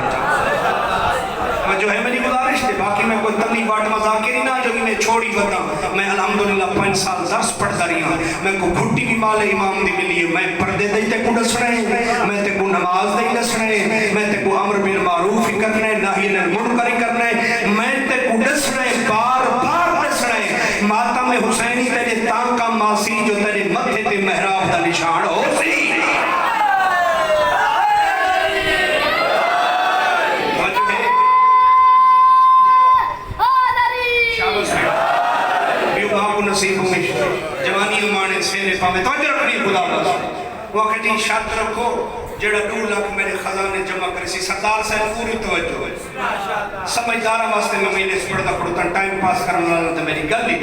میں جو ہے میری گزارش تھے باقی میں کوئی تبلیغ واٹ مذاکر ہی نہ جو میں چھوڑی بتا میں الحمدللہ 5 سال درس پڑھتا رہی ہوں میں کو گھٹی بھی مال امام دی ملی ہے میں پردے دے تے کو ڈس رہے میں تے کو نماز دے ڈس رہے میں تے کو امر بالمعروف ہی کرنا ہے نہی عن المنکر ہی کرنا ہے میں تے کو ڈس رہے بار بار ڈس رہے ماتم حسینی تیرے تانکا ماسی جو تیرے متھے تے محراب دا نشان ہو سی نصیب ہوں جوانی امانے سینے پاوے توجہ رکھنی خدا بس وہ کہتی شرط رکھو جڑا 2 لاکھ میرے خزانے جمع کرے سی سردار صاحب پوری توجہ ہے سمجھدارہ واسطے میں مجلس پڑھتا پڑھتا ٹائم پاس کرنا تو میری گل ہی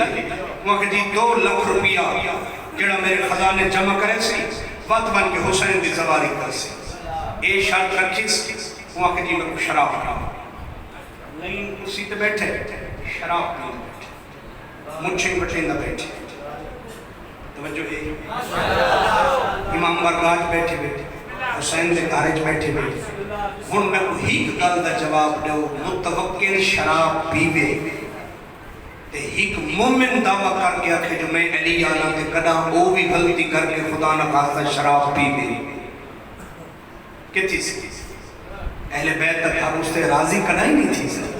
وہ کہتی 2 لاکھ روپیہ جڑا میرے خزانے جمع کرے سی وقت بن کے حسین دی زواری کر سی اے شرط رکھی سی وہ کہتی میں کو شراب پڑھا لین کرسی تے بیٹھے شراب پڑھا مجھے بٹھیں نہ بیٹھے توجہ ہے امام برگاج بیٹھے بیٹھے حسین دے کارج بیٹھے بیٹھے ہن میں کو ہی گل دا جواب دو متوکل شراب پیوے تے ایک مومن دعویٰ کر کے آکھے جو میں علی آنا تے کدا او بھی غلطی کر کے خدا نہ خاصا شراب پیوے کتھی سی اہل بیت تک ہر اس تے راضی کدا ہی نہیں تھی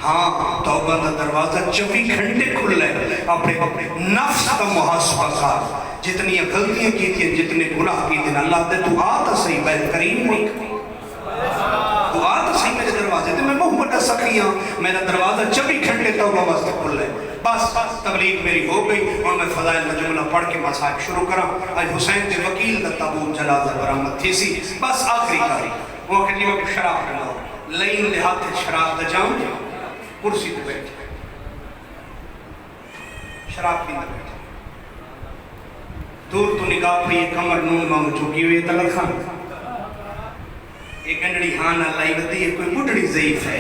ہاں توبہ دا دروازہ 24 گھنٹے کھل لے اپنے نفس کا محاسبہ کر جتنی غلطیاں کی تھی جتنے گناہ کی تھی اللہ دے تو آتا صحیح بیت کریم نہیں تو آتا صحیح میرے دروازے تے میں محمد سکھیاں میرا دروازہ 24 گھنٹے توبہ واسطے کھل لے بس تبلیغ میری ہو گئی اور میں فضائل کا جملہ پڑھ کے مصائب شروع کرا آج حسین کے وکیل کا تابوت جنازہ برآمد تھی سی بس آخری کاری وہ کہتی وہ شراب پڑھنا لین لے ہاتھ شراب دا جام کرسی پہ بیٹھے شراب پیندہ بیٹھے دور تو نگاہ پہ یہ کمر نون مانگ چکی ہوئی تلت خان ایک گنڈڑی ہاں اللہ بتی ہے کوئی مڈڑی ضعیف ہے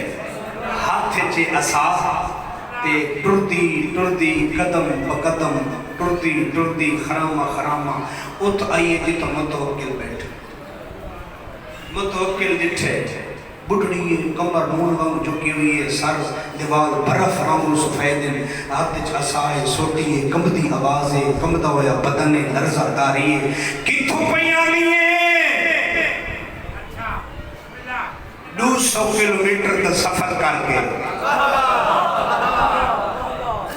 ہاتھ چے اساہ تے ٹردی قدم بقدم ٹردی خرامہ ات آئیے جی تو متوکل بیٹھے متوکل جٹھے بڑھڑی ہے کمر مون وانگ جھکی ہوئی ہے سر دیوال برف رنگ سفید ہے ہاتھ چاسائے سوٹی ہے کمبدی آواز ہے کمبدا ہویا بدن ہے لرزہ داری ہے کتھوں پیانی ہے 200 کلومیٹر کا سفر کر کے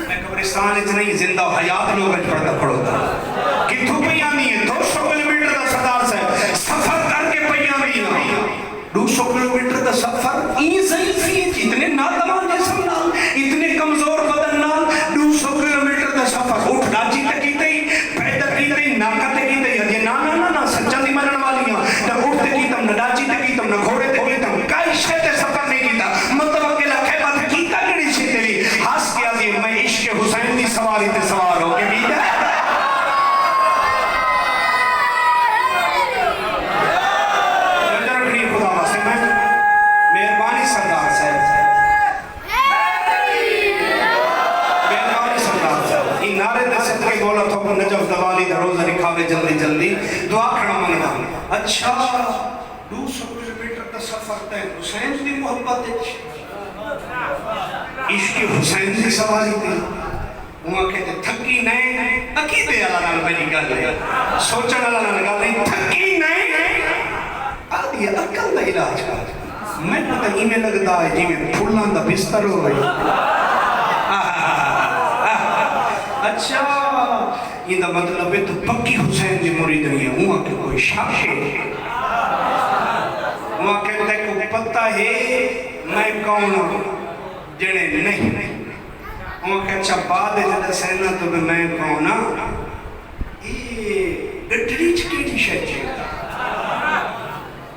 میں قبرستان اتنی زندہ حیات لوگ اج پڑھتا پڑھو تھا کتھوں پیانی ہے 200 کلومیٹر کا سردار سے سفر کر کے پیانی ہے 200 کلومیٹر کا سفر این ضعیف ہے اتنے ناتمان جسم نال اتنے کمزور بدن نال 200 کلومیٹر کا سفر اٹھ ڈاچی تکیتے ہی پیدر کیتے ہی ناکہ تکیتے ہی یہ نا سچا دی مرن والیاں تا اٹھ تکیتم نہ ڈاچی تکیتم نہ گھوڑے تکیتم کئی شہتے سفر نہیں کیتا متوکل خیبہ تکیتا کڑی شہتے لی ہاس کیا دی میں عشق حسین دی سواری تے سوار ہو کے بیدہ روزہ رکھاوے جلدی جلدی دعا کھڑا منگنا. اچھا 200 کلومیٹر کا سفر تے حسین دی محبت عشق حسین دی سواری تے وہاں کہتے تھکی نہیں عقیدے اللہ نال میری گل ہے سوچن اللہ نال گل نہیں تھکی نہیں آدھی عقل دا علاج کر میں پتہ ہی میں لگتا ہے جی میں پھولان دا بستر ہو گئی. اچھا یہ دا مطلب ہے تو پکی حسین دی مرید نہیں ہے وہاں کے کوئی شک ہے وہاں کہتا ہے کو پتہ ہے میں کون ہوں جڑے نہیں وہاں کہ اچھا بعد جدہ سینا تو میں کون ہوں یہ گٹڑی چکی تھی شہجی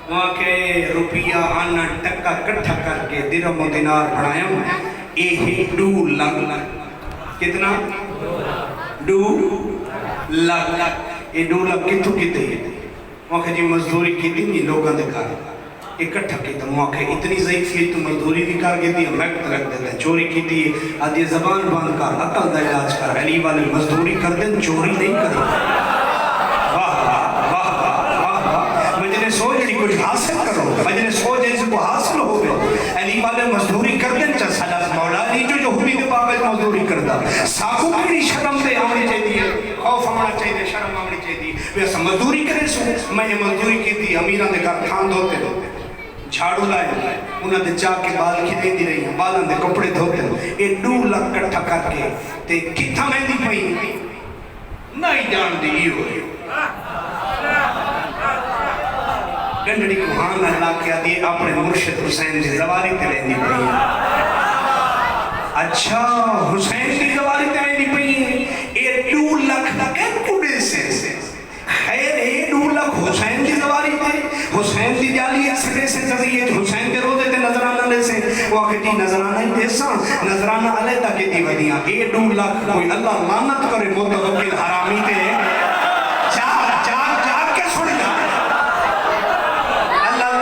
وہاں کے روپیہ آنا ٹکا کٹھا کر کے درہم و دینار بڑھایا ہوں یہ 2 لاکھ کتنا 2 لاکھ یہ 2 لاکھ کتوں کتے ہیں وہاں کہ جی مزدوری کی تھی نہیں لوگاں دے کار اکٹھا کی تھی وہاں کہ اتنی ضعیف ہے تو مزدوری بھی کر گئی تھی میکت رکھ دیتا ہے چوری کی تھی آدھی زبان باندھ کر عقل دا علاج کر علی والے مزدوری کر دیں چوری نہیں کری واہ واہ واہ واہ واہ مجھنے سوچ جڑی کچھ حاصل کرو مجھنے سوچ جیسے کو حاصل ہو گئے علی والے مزدوری کر دیں چا سلاس مولا علی جو حبی دے باقی مزدوری کر دا ساکو کڑی شرم دے آمنی چاہیے خوف آمنا چاہیے شرم آمنی چاہیے ویسا مزدوری کرے سو میں یہ مزدوری کی تھی امیران دے کار کھان دھوتے جھاڑو لائے انہاں دے چاہ کے بال کھلے دی رہی ہیں بالان دے کپڑے دھوتے یہ 2 لاکھ کٹھا کر کے تے کتھا میں دی پئی نہیں جان دی یہ ہوئی گنڈڑی کو ہاں اللہ کیا دی اپنے مرشد حسین دی زواری تے رہن دی پئی اچھا حسین دی زواری تے رہن دی پئی یہ 2 لاکھ دا کہ کڑے سے خیر ہے 2 لاکھ حسین دی زواری تے حسین دی جالی اسکے سے ذریعے حسین کے روزے تے نظرانہ لے سے وہ آخری نظرانہ ہی دیسا نظرانہ علیدہ کے دی ودیاں اے 2 لاکھ کوئی اللہ لعنت کرے متوکل حرامی تے چار کے سڑ جا اللہ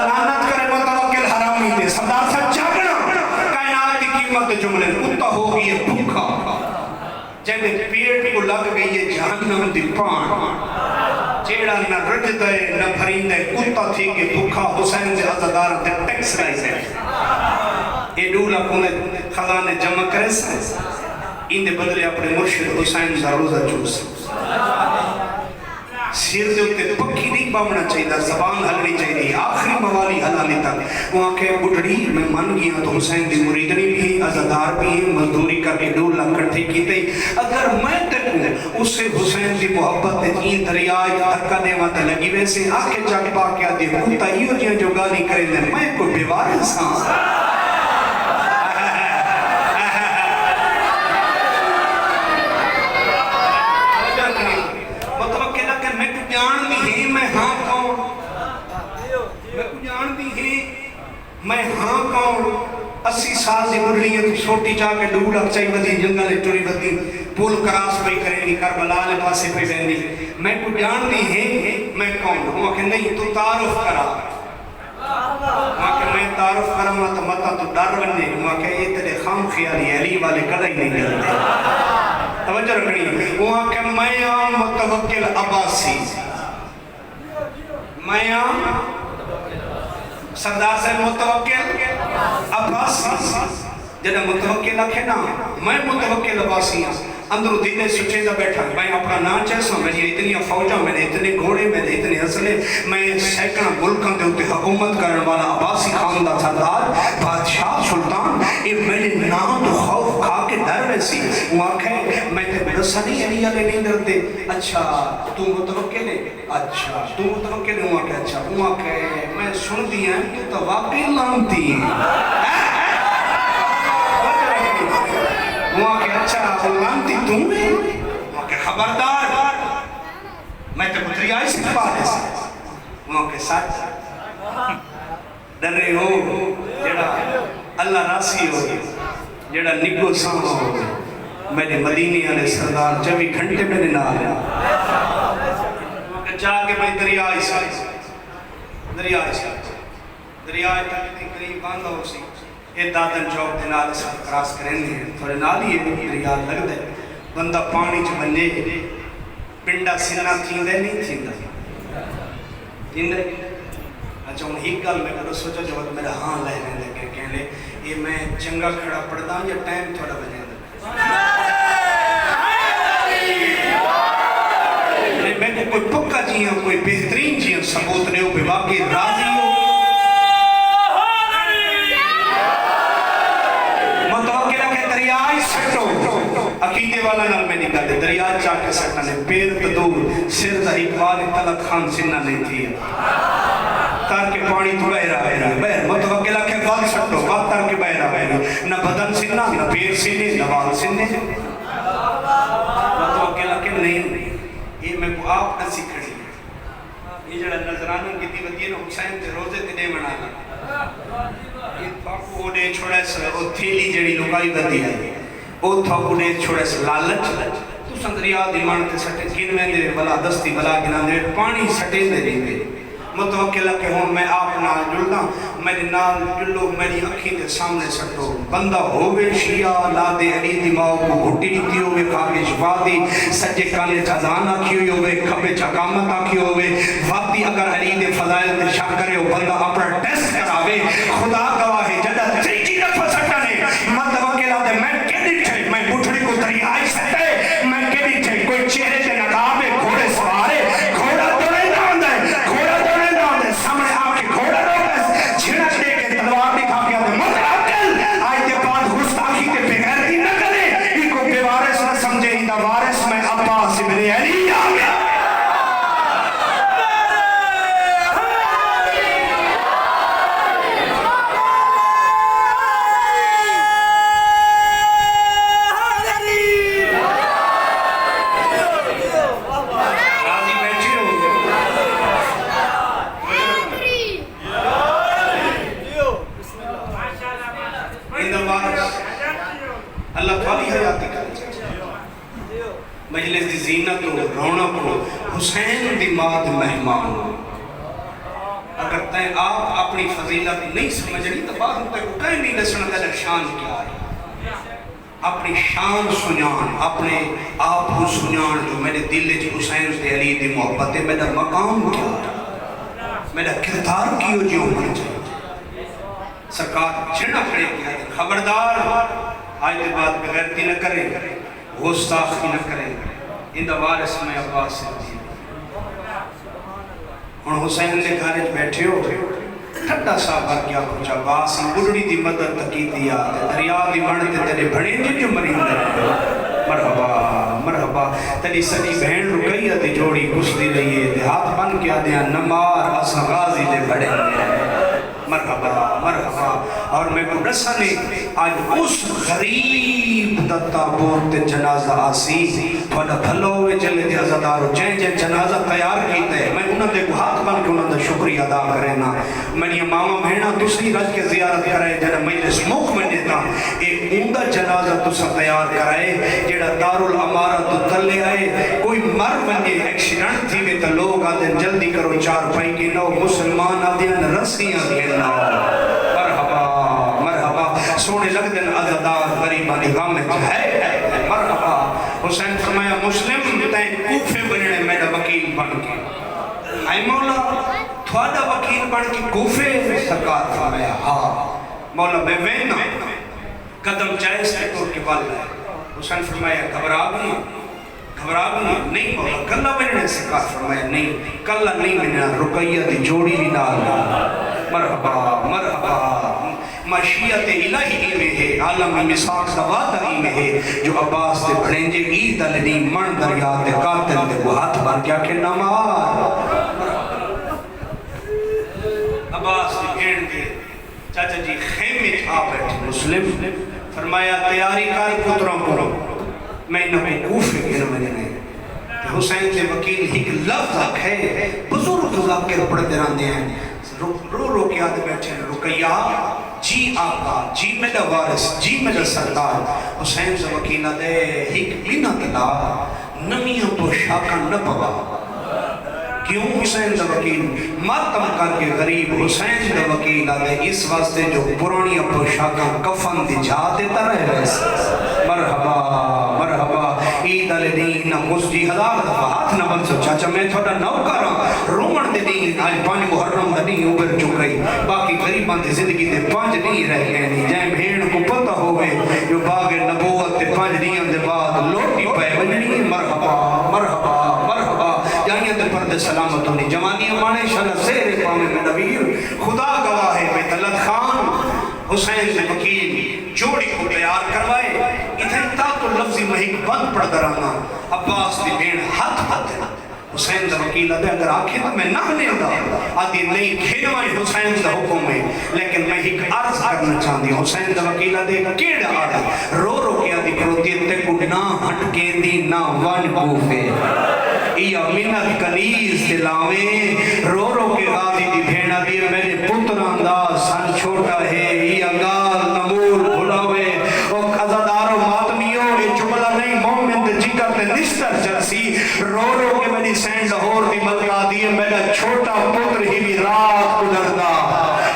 لعنت کرے متوکل حرامی تے سردار سے جاگنا کائنات کی قیمت جملے کتا ہوگی ہے بھوکا جیدے پیٹ کو لگ گئی ہے جہنم دی پان چیڑا نہ رجد ہے نہ بھرین ہے کتا تھی کہ بھوکا حسین سے عزدار تے ٹیکس رائز ہے یہ 2 لاکھ انہیں خزانے جمع کرے سے ان دے بدلے اپنے مرشد حسین دا روزہ چوس سیر دے ہوتے پکی نہیں باؤنا چاہیے زبان حلنی چاہیے آخری موالی حلالی تک وہاں کے بڑھڑی میں من گیا تو حسین دی مریدنی بھی ہیں عزدار بھی ہیں مزدوری کر کے 2 لاکھ کٹھے کیتے اگر میں تکوں اس سے حسین دی محبت این دریائی دھکا دے ماتا لگی ویسے آکے جاگ پا کیا دے کتا ہیو جیاں جو گالی کرے دے میں کوئی بیوار انسان میں ہاں کون 80 سال دی بڑھڑی ہے تو چھوٹی چاہ کے 2 لاکھ چاہی بدی جنگل ٹوری بدی پول کراس پہ کریں گی کربلا لے پاسے پہ بہنی میں کو جان دی ہے میں کون ہوں کہ نہیں تو تعارف کرا کہ میں تعارف کرا تو مطا تو ڈر بننے ہوں کہ یہ تیرے خام خیالی علی والے کڑا ہی نہیں کرتے توجہ رکھنی ہوں کہ میں آم متوکل عباسی میں آم سردار سے متوکل عباسی جنہا متوکل آکھے نا میں متوکل عباسی ہوں اندر دینے سچے دا بیٹھا میں اپنا نام چیسا میں نے اتنی فوجہ میں نے اتنے گھوڑے میں نے اتنے حسلے میں سیکنہ ملکاں دے ہوتے حکومت کرنے والا عباسی خاندہ سردار بادشاہ سلطان یہ میرے نام تو خوف کھا کے ڈر ویسی وہ آکھے میں تے برسا نہیں علی علی نہیں ڈرتے اچھا تو متوکل ہے اچھا تو متوکل ہے وہ آکھے اچھا وہ آکھے میں سن دیا ہے تو واقعی لانتی ہے وہاں کہ اچھا لانتی تم ہے وہاں کہ خبردار میں تے پتری آئی سے پاہے سے وہاں کہ ساتھ ڈرے ہو جڑا اللہ راسی ہو جڑا نگو سام ہو میرے مدینی علیہ سردار 24 گھنٹے میں نے نہ آیا وہاں کہ جا کے میں دریا آئی سے دریا تک قریب باندھا ہو سی یہ دادن چوک دے نال کراس کریں تھوڑے نال ہی دریا لگ دے بندہ پانی چ بنے پنڈا سننا تھیندے نہیں تھیندا تھیندے اچھا ہوں ایک گل میں کدو سوچا جو میرا ہاں لہنے لگے کہنے یہ میں چنگا کھڑا پڑھدا یا ٹائم تھوڑا بجے میں کو کوئی پکا جیاں کوئی بہترین جیاں ثبوت نے ہو پہ واقعی راضی ہو متوقع کہ دریائی سٹو عقیدے والا نال میں نکال دے دریائی چاہ کے سٹنا نے پیر تدور سر دا اقبال طلق خان سننا نہیں تھی تار کے پانی تو بہ رہا ہے متوقع کہ وال سٹو وال تار کے بہ رہا ہے نہ بدن سننا نہ پیر سننے نہ وال سننے متوقع کہ نہیں یہ میں کو آپ نہ سکھڑی یہ جڑا نظرانوں کی دیوتی ہے حسین تے روزے تے دے منا یہ تھاکو اوڈے چھوڑے سے او تھیلی جڑی لکائی بدی ہے او تھاکو اوڈے چھوڑے سے لالچ تو سندریا دی مانتے سٹے گنویں دے بلا دستی بلا گنا دے پانی سٹے دے دے متوقع کہ ہوں میں آپ نال جلدا میرے نال جلو میری اکھی دے سامنے سٹو بندہ ہووے شیعہ لا دے علی دی ماں کو گھٹی دیتی ہوئے کھاگے شفا دی سجے کانے چازان آکھی ہوئی ہوئے کھبے چاکامت آکھی ہوئے وقتی اگر علی دے فضائل دے شک کرے ہو بندہ اپنا ٹیسٹ کراوے خدا گواہ جدہ تریجی دفع سٹنے متوقع دے میں کیلی تھے میں بٹھڑی کو دریائی سٹے میں کیلی تھے کوئی چہرے دے نقابے گھوڑے سوارے گھوڑا توڑے نہ ہوندہ ہے گھوڑا توڑے نہ ہوندہ ہے سامنے آپ کے گھوڑا روکس جھڑک دے کے تلوار دکھا کے آتے متعقل آئی دے بعد گستاخی کے بغیرتی نہ کرے ان کو بے وارث نہ سمجھے ہی نہ وارث میں عباس ابن علی آ گیا مجلس دی زینت و رونق و حسین دی ماد مہمان اگر تین آپ اپنی فضیلت نہیں سمجھ رہی تو بعد ہوتا ہے کو کہیں نہیں لسن کا شان کیا ہے اپنی شان سنیان اپنے آپ کو سنیان جو میرے دل جو حسین دی علی دی محبت ہے میرا مقام کیا ہے میرا کردار کیوں جو ہونا چاہیے سرکار چھڑنا کھڑے کیا ہے خبردار آج دے بعد بغیرتی نہ کریں گستاخی نہ کریں اندہ وارث میں عباس سے دی اور حسین نے گھارج بیٹھے ہو ٹھٹا صاحبہ کیا کچھ عباس بڑھڑی دی مدد تکی دیا دریا دی مڑتے تیرے بھڑے جو مرین دے مرحبا مرحبا تلی سنی بہن رکیہ دی جوڑی گسدی رہی ہے ہاتھ بن کیا دیا نمار اسا غازی دے بھڑے مرحبا مرحبا اور میں کو رسانے آج اس غریب دتا بورتے جنازہ آسی تھوڑا بھلو ہوئے جلے دے عزدارو جن جنازہ تیار کیتے ہیں میں انہوں دے کو ہاتھ بن کے انہوں دے شکریہ ادا کرے نا میں یہ ماما بہنہ دوسری رج کے زیارت کرے جنہ مجلس موقع میں دیتا ایک اندہ جنازہ تسا تیار کرائے جڑا دارالعمارہ تو تلے آئے کوئی مر بنے ایکسیڈنٹ تھی میں تو لوگ آدھے جلدی کرو چار پائی کی نو مسلمان آدھے رسیاں دیں مرحبا مرحبا سونے لگ دن عزدار غریبہ نگاہ میں ہے مرحبا حسین فرمایا مسلم تین کوفے بننے میرا وکیل بن کے آئی مولا تھوڑا وکیل بن کے کوفے سرکار فرمایا ہاں مولا میں وینا قدم جائز کے طور کے بال ہے حسین فرمایا گھبرا گئی نہیں مولا کلہ بننے سرکار فرمایا نہیں کلہ نہیں بننا رقیہ دی جوڑی بھی نال مرحبا مرحبا مشیت الہی میں ہے عالم مساق سواد میں ہے جو عباس دے بھڑنجے عید النی من دریا دے قاتل دے کو ہاتھ بن کیا کہ نمار عباس دے بھیڑ دے چاچا جی خیمے آ بیٹھے مسلم فرمایا تیاری کر پتروں کو میں انہوں کوفے کے نمجھے نہیں حسین دے وکیل ایک لفظ ہے بزرگ ذاکر پڑھتے رہتے ہیں رو کے آدھے بیٹھے ہیں رقیہ جی آقا جی میرا وارث جی میرا سردار حسین سے وکیلہ دے ایک منت لا نمیاں تو شاکا نہ پوا کیوں حسین دا وکیل ماتم کر کے غریب حسین دا وکیل آدھے اس واسطے جو پرانی پوشاکاں کفن دی جا دیتا رہے ویسے مرحبا مرحبا عید علی دین نہ مسجی ہزار دفعہ ہاتھ نہ بن سو چاچا میں تھوڑا نوکرا رومن دے دین آج 5 محرم دا نہیں اوبر چک رہی باقی غریبان دی زندگی دے 5 نہیں رہ گئے نہیں جائیں بھیڑ کو پتہ ہوئے جو باغ نبوت دے 5 نہیں دے بعد لوٹی پائے بجنی مرحبا مرحبا مرحبا جائیں دے پردے سلامت ہونی جوانی امانے شلہ سیر پاوے میں نبیر خدا گواہ ہے میں طلت خان حسین سے وکیل جوڑی کو تیار کروائے اتھے تاکو لفظی محیق بند پڑ درانا عباس دی بین ہاتھ ہاتھ حسین دا وکیل آدھے اگر آنکھیں تو میں نہ نہیں دا آدھی نہیں کھیلوائی حسین دا حکم ہے لیکن میں ایک عرض کرنا چاہتی ہوں حسین دا وکیل آدھے کیڑا آدھے رو رو کے آدھی کروتی تے کو نہ ہٹ کے دی نہ ون کوفے یا منت کنیز دلاویں رو رو کے غازی دی بھیڑا دی میرے پتر انداز سن چھوٹا ہے یا گال نمور بھلاوے او قضادار و ماتمیوں یہ جملہ نہیں مومن دے جگر تے نشتر جلسی رو رو کے میری سینڈ ہور دی ملکہ دی میرا چھوٹا پتر ہی بھی رات گزردا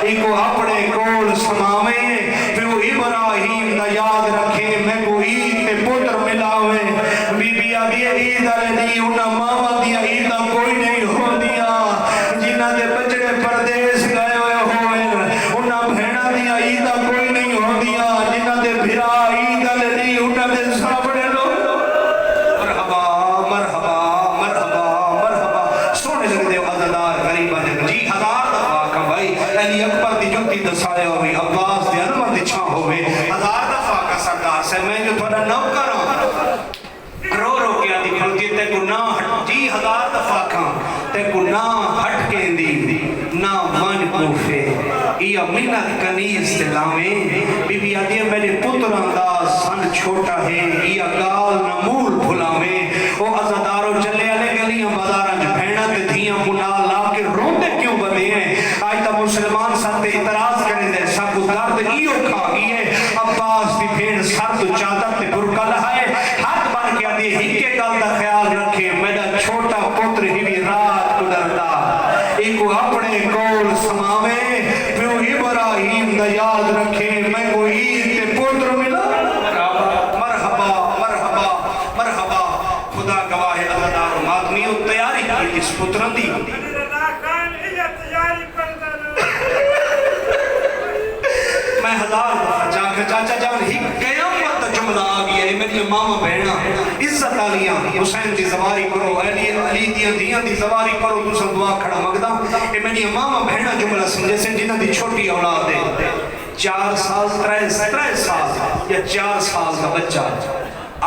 ایک اپنے کول سماویں پھر ابراہیم دا یاد رکھے میں کو عید تے پتر ملاویں بی بی آدھی عید علی انہا ماما دیا عیدہ کوئی نہیں ہو دیا جنہ دے بچڑے پردیس گئے ہوئے ہوئے انہا بھیڑا دیا عیدہ کوئی نہیں ہو دیا جنہ دے بھرا عید علی انہا دے سابڑے لو مرحبا مرحبا مرحبا مرحبا سونے لگ دے عزدار غریبہ دے جی ہزار دفعہ کا بھائی علی اکبر دی جوتی دسائے ہوئی عباس دی علمہ دی چھاں ہوئے ہزار دفعہ کا سردار سے میں جو تھوڑا نو کروں رو رو کے آدھی کھلتی تے کو نہ ہٹ جی ہزار دفعہ کھاں تے کو نہ ہٹ کے دی نہ ون کوفے یا منت کنیز دلاویں بی بی آدھی میرے پتر انداز سن چھوٹا ہے یا گال نمول بھلاویں او عزدارو چلے علے گلیاں بازاراں جو بھیڑا تے دھیاں پنا لا کے روندے کیوں بدے ہیں آج تا مسلمان ساتھ اعتراض کرنے دے سب درد ایو کھا گئی ہے عباس دی بھیڑ سر تو چادر تے برکا لہائے ہاتھ بن کے آدھی ہی کے گل دا خیال رکھے میرا چھوٹا پتر ہی بھی رات گزردا ایک اپنے کول سماویں پھر ابراہیم دا یاد رکھے میں کو عید تے پتر ملا مرحبا مرحبا مرحبا خدا گواہ عزدار و ماتمیوں تیاری کی اس پتران دی میں ہزار چاچا جان ہی قیامت جملہ آ گیا ہے میری ماما بہنا عزت آلیاں حسین دی زواری کرو علی دیاں دی زواری کرو تو سب دعا کھڑا مگدہ کہ میری ماما بہنا جملہ سمجھے سے جنہ دی چھوٹی اولاد ہے 4 سال 3 سال یا 4 سال کا بچہ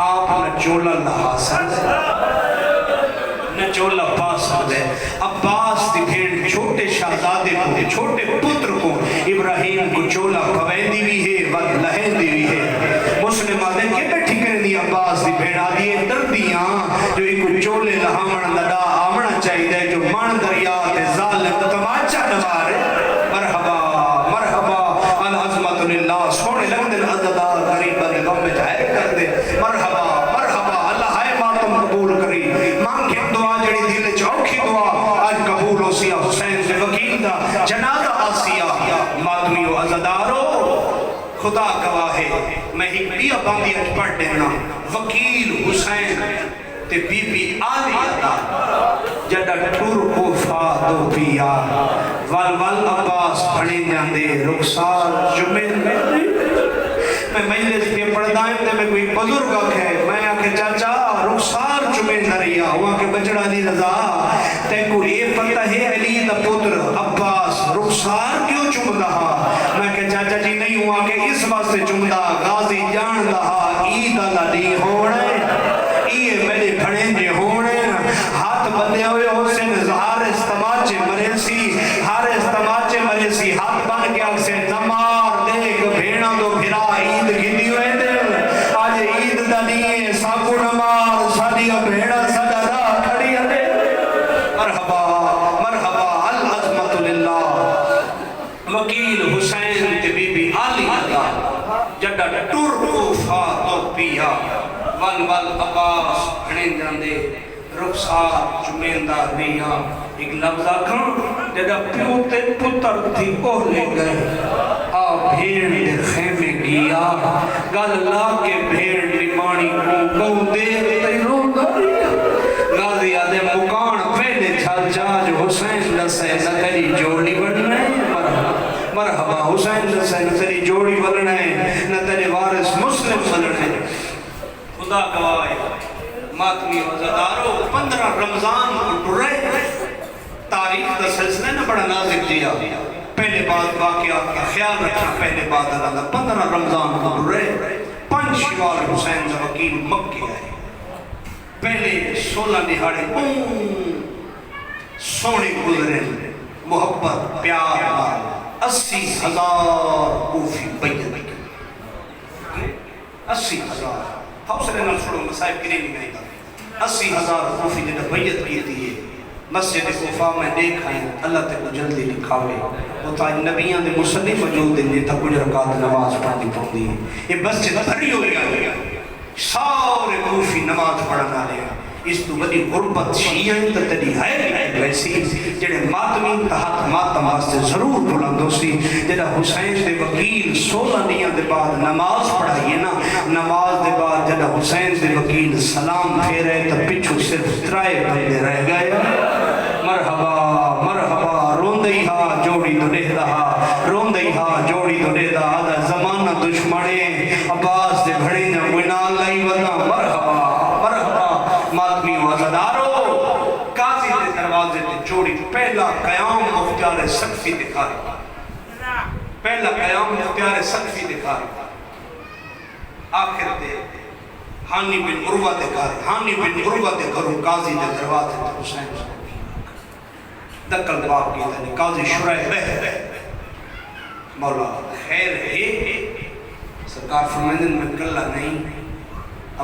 آپ نہ چولا لہا سکتے نہ چولا پا سکتے عباس دی بھیڑ چھوٹے شہزادے کو چھوٹے پتر کو ابراہیم کو چولا پویندی بھی ہے ود لہندی بھی ہے مسلم آدھے کہ بیٹھی کریں دی عباس دی بھیڑ آدھی دردیاں جو ایک چولے لہامن لڑا آمنا چاہیے جو من دریا تے ظالم تماچا نوارے مرحبا مرحبا العظمت للہ سونے لگ دل عزدار قریبہ دے غم جائے کر دے مرحبا مرحبا اللہ ہائے ماتم قبول کری مانگ کے دعا جڑی دل چوکھی دعا آج قبول ہو سیا حسین سے وکیل دا جنازہ آسیا ماتمی و عزدارو خدا گواہ ہے میں ہی بیا باندھی اچ پڑھ دینا وکیل حسین تے بی بی آلیہ جڑا ٹور کو فادو پیا ول ول عباس بھڑے جاندے رخسار جمعے میں مجلس کے پڑھدائیں تے میں کوئی بزرگ ہے میں آکے چاچا رخسار جمعے دریا ہوا کہ بچڑا دی رضا تے کو یہ پتہ ہے علی دا پتر عباس رخسار کیوں چم رہا میں کہ چاچا جی نہیں ہوا کہ اس واسطے چمدا غازی جان رہا عید اللہ دی ہونے یہ میرے بھڑنجے ہونے ہاتھ بندے ہوئے حسین ہر استماچے مریسی ہر استماچے مریسی ہاتھ بن کے اکسے نمار دیکھ بھیڑا دو بھرا عید گھنی ہوئے دل آج عید دنیے ساکو نمار سادیا بھیڑا سادا دا کھڑی ہے مرحبا مرحبا العظمت للہ وکیل حسین تے بی بی آلیہ جڑا ٹور کو فاتو پیا ول ول عباس بھڑے جاندے رخسار چمیندہ ریاں ایک لفظ آکھاں جدہ پیو تے پتر تھی اوہلے گئے آ بھیڑ دے خیمے گیا گل لا کے بھیڑ نمانی کو دیر تے رو گئی غازی آدھے مکان پہلے چھل جاج حسین لسے نہ تیری جوڑی بننے مرحبا حسین لسے نہ تیری جوڑی بننے نہ تیری وارث مسلم بننے خدا گواہ ماتمی وزدارو 15 رمضان کو ڈرے تاریخ دا سلسلہ نے بڑا نازک دیا پہلے بعد واقعات کا خیال رکھنا پہلے بعد اللہ 15 رمضان کو ڈرے 5 شوال حسین دا وکیل مکہ آئے پہلے 16 نہاڑے سونے گزرے محبت پیار 80,000 کوفی بیت 80,000 حوصلے نال چھوڑو مسائب کی نہیں گئی 80,000 کوفی جنہیں بیت کی دیئے مسجد کوفہ میں دیکھا ہے اللہ تے کو جلدی لکھاوے وہ تا نبیان دے مسلم موجود دے تا کچھ رکعت نماز پڑھنی پڑھنی ہے یہ مسجد بھری ہو گیا سارے کوفی نماز پڑھنا لیا اس تو بڑی غربت شیعہ تا تیری ہے ویسی جڑے ماتمین تحت ماتم واسطے ضرور بلندو سی جڑا حسین دے وکیل 16 دیاں دے بعد نماز پڑھائیے نا نماز دے بعد جڑا حسین دے وکیل سلام پھیرے تا پچھو صرف 3 بندے رہ گئے مرحبا مرحبا روندئی ہا جوڑی تو دے دہا روندئی ہا جوڑی تو دے دہا دا زمانہ دشمنے عباس دے بھڑے نہ ونا لائی ونا مرحبا مرحبا ماتمی وزدارو قاضی دے دروازے تے جوڑی پہلا قیام مختار سقفی دکھا رہا پہلا قیام مختار سقفی دکھا رہا آخر دے حانی بن عروہ دکھا رہا حانی بن عروہ دے گھروں قاضی دے دروازے تے حسین دکل باپ کی تھا قاضی شرح بہ مولا خیر ہے سرکار فرمائندن میں کلہ نہیں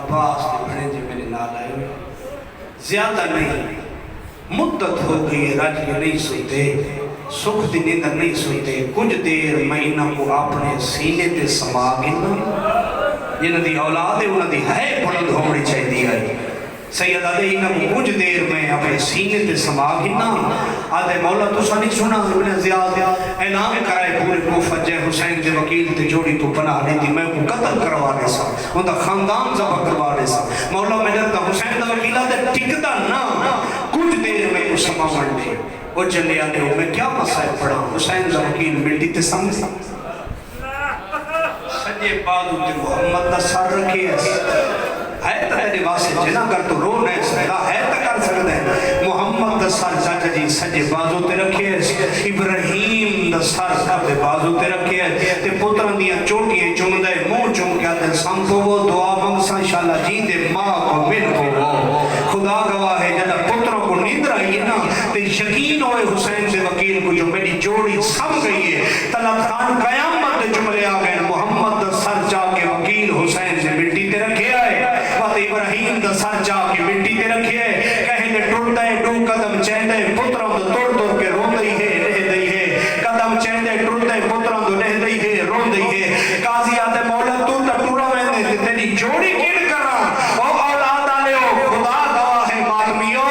عباس نے بڑے جو میرے نال آئے ہوئے زیادہ نہیں مدت ہو گئی رج کے نہیں سوتے سکھ دی نیندر نہیں سوتے کچھ دیر مہینہ کو اپنے سینے تے سما گنا یہ ندی اولاد ہے وہ ندی ہے بلند ہونے چاہی دی آئی سید آدھے انہوں کچھ دیر میں اپنے سینے تے سما گنا آدھے مولا تو سا نہیں سنا انہیں زیادہ اعلان کرائے پورے کوفہ جے حسین دے وکیل تے جوڑی تو بنا لی دی میں کو قتل کروا لے سا ان دا خاندان زبا کروا لے سا مولا میں جرتا حسین دا وکیلہ تے ٹکتا نا کچھ دیر میں کو سما منڈے وہ چلے آنے ہو میں کیا مسائل پڑھا حسین دا وکیل ملتی تے سامنے سجے بادو تے محمد دا سر رکھے ہے تا تیرے واسے جنا کر تو رو نہیں سکتا ہے تا کر سکتا ہے محمد دا سر چاچا جی سجے بازو تے رکھے ابراہیم دا سر کھبے بازو تے رکھے تے پتران دیا چوٹیے چم دے منہ چم کیا دے سمپو وہ دعا منگسا انشاءاللہ جی دے ماں کو مل کو وہ خدا گواہ ہے جنا پتروں کو نیندر آئی نا تے یقین ہوئے حسین دے وکیل کو جو میری جوڑی سم گئی ہے طلب خان قیامت دے جملے آگئے محمد دا سر چا کے وکیل حسین سے مٹی تے رکھے آئے وقت ابراہیم دا سر چا کے مٹی تے رکھے کہیں نے ٹوٹا ہے دو قدم چہندے پتروں دو توڑ توڑ کے رون دئی ہے رہ دئی ہے قدم چہندے ٹوٹے پتروں دو رہ دئی ہے رون دئی ہے قاضی آتے مولا تو ٹورا میں نے تیری جوڑی کن کرا او اولاد آلے ہو خدا گواہ ہے ماتمیو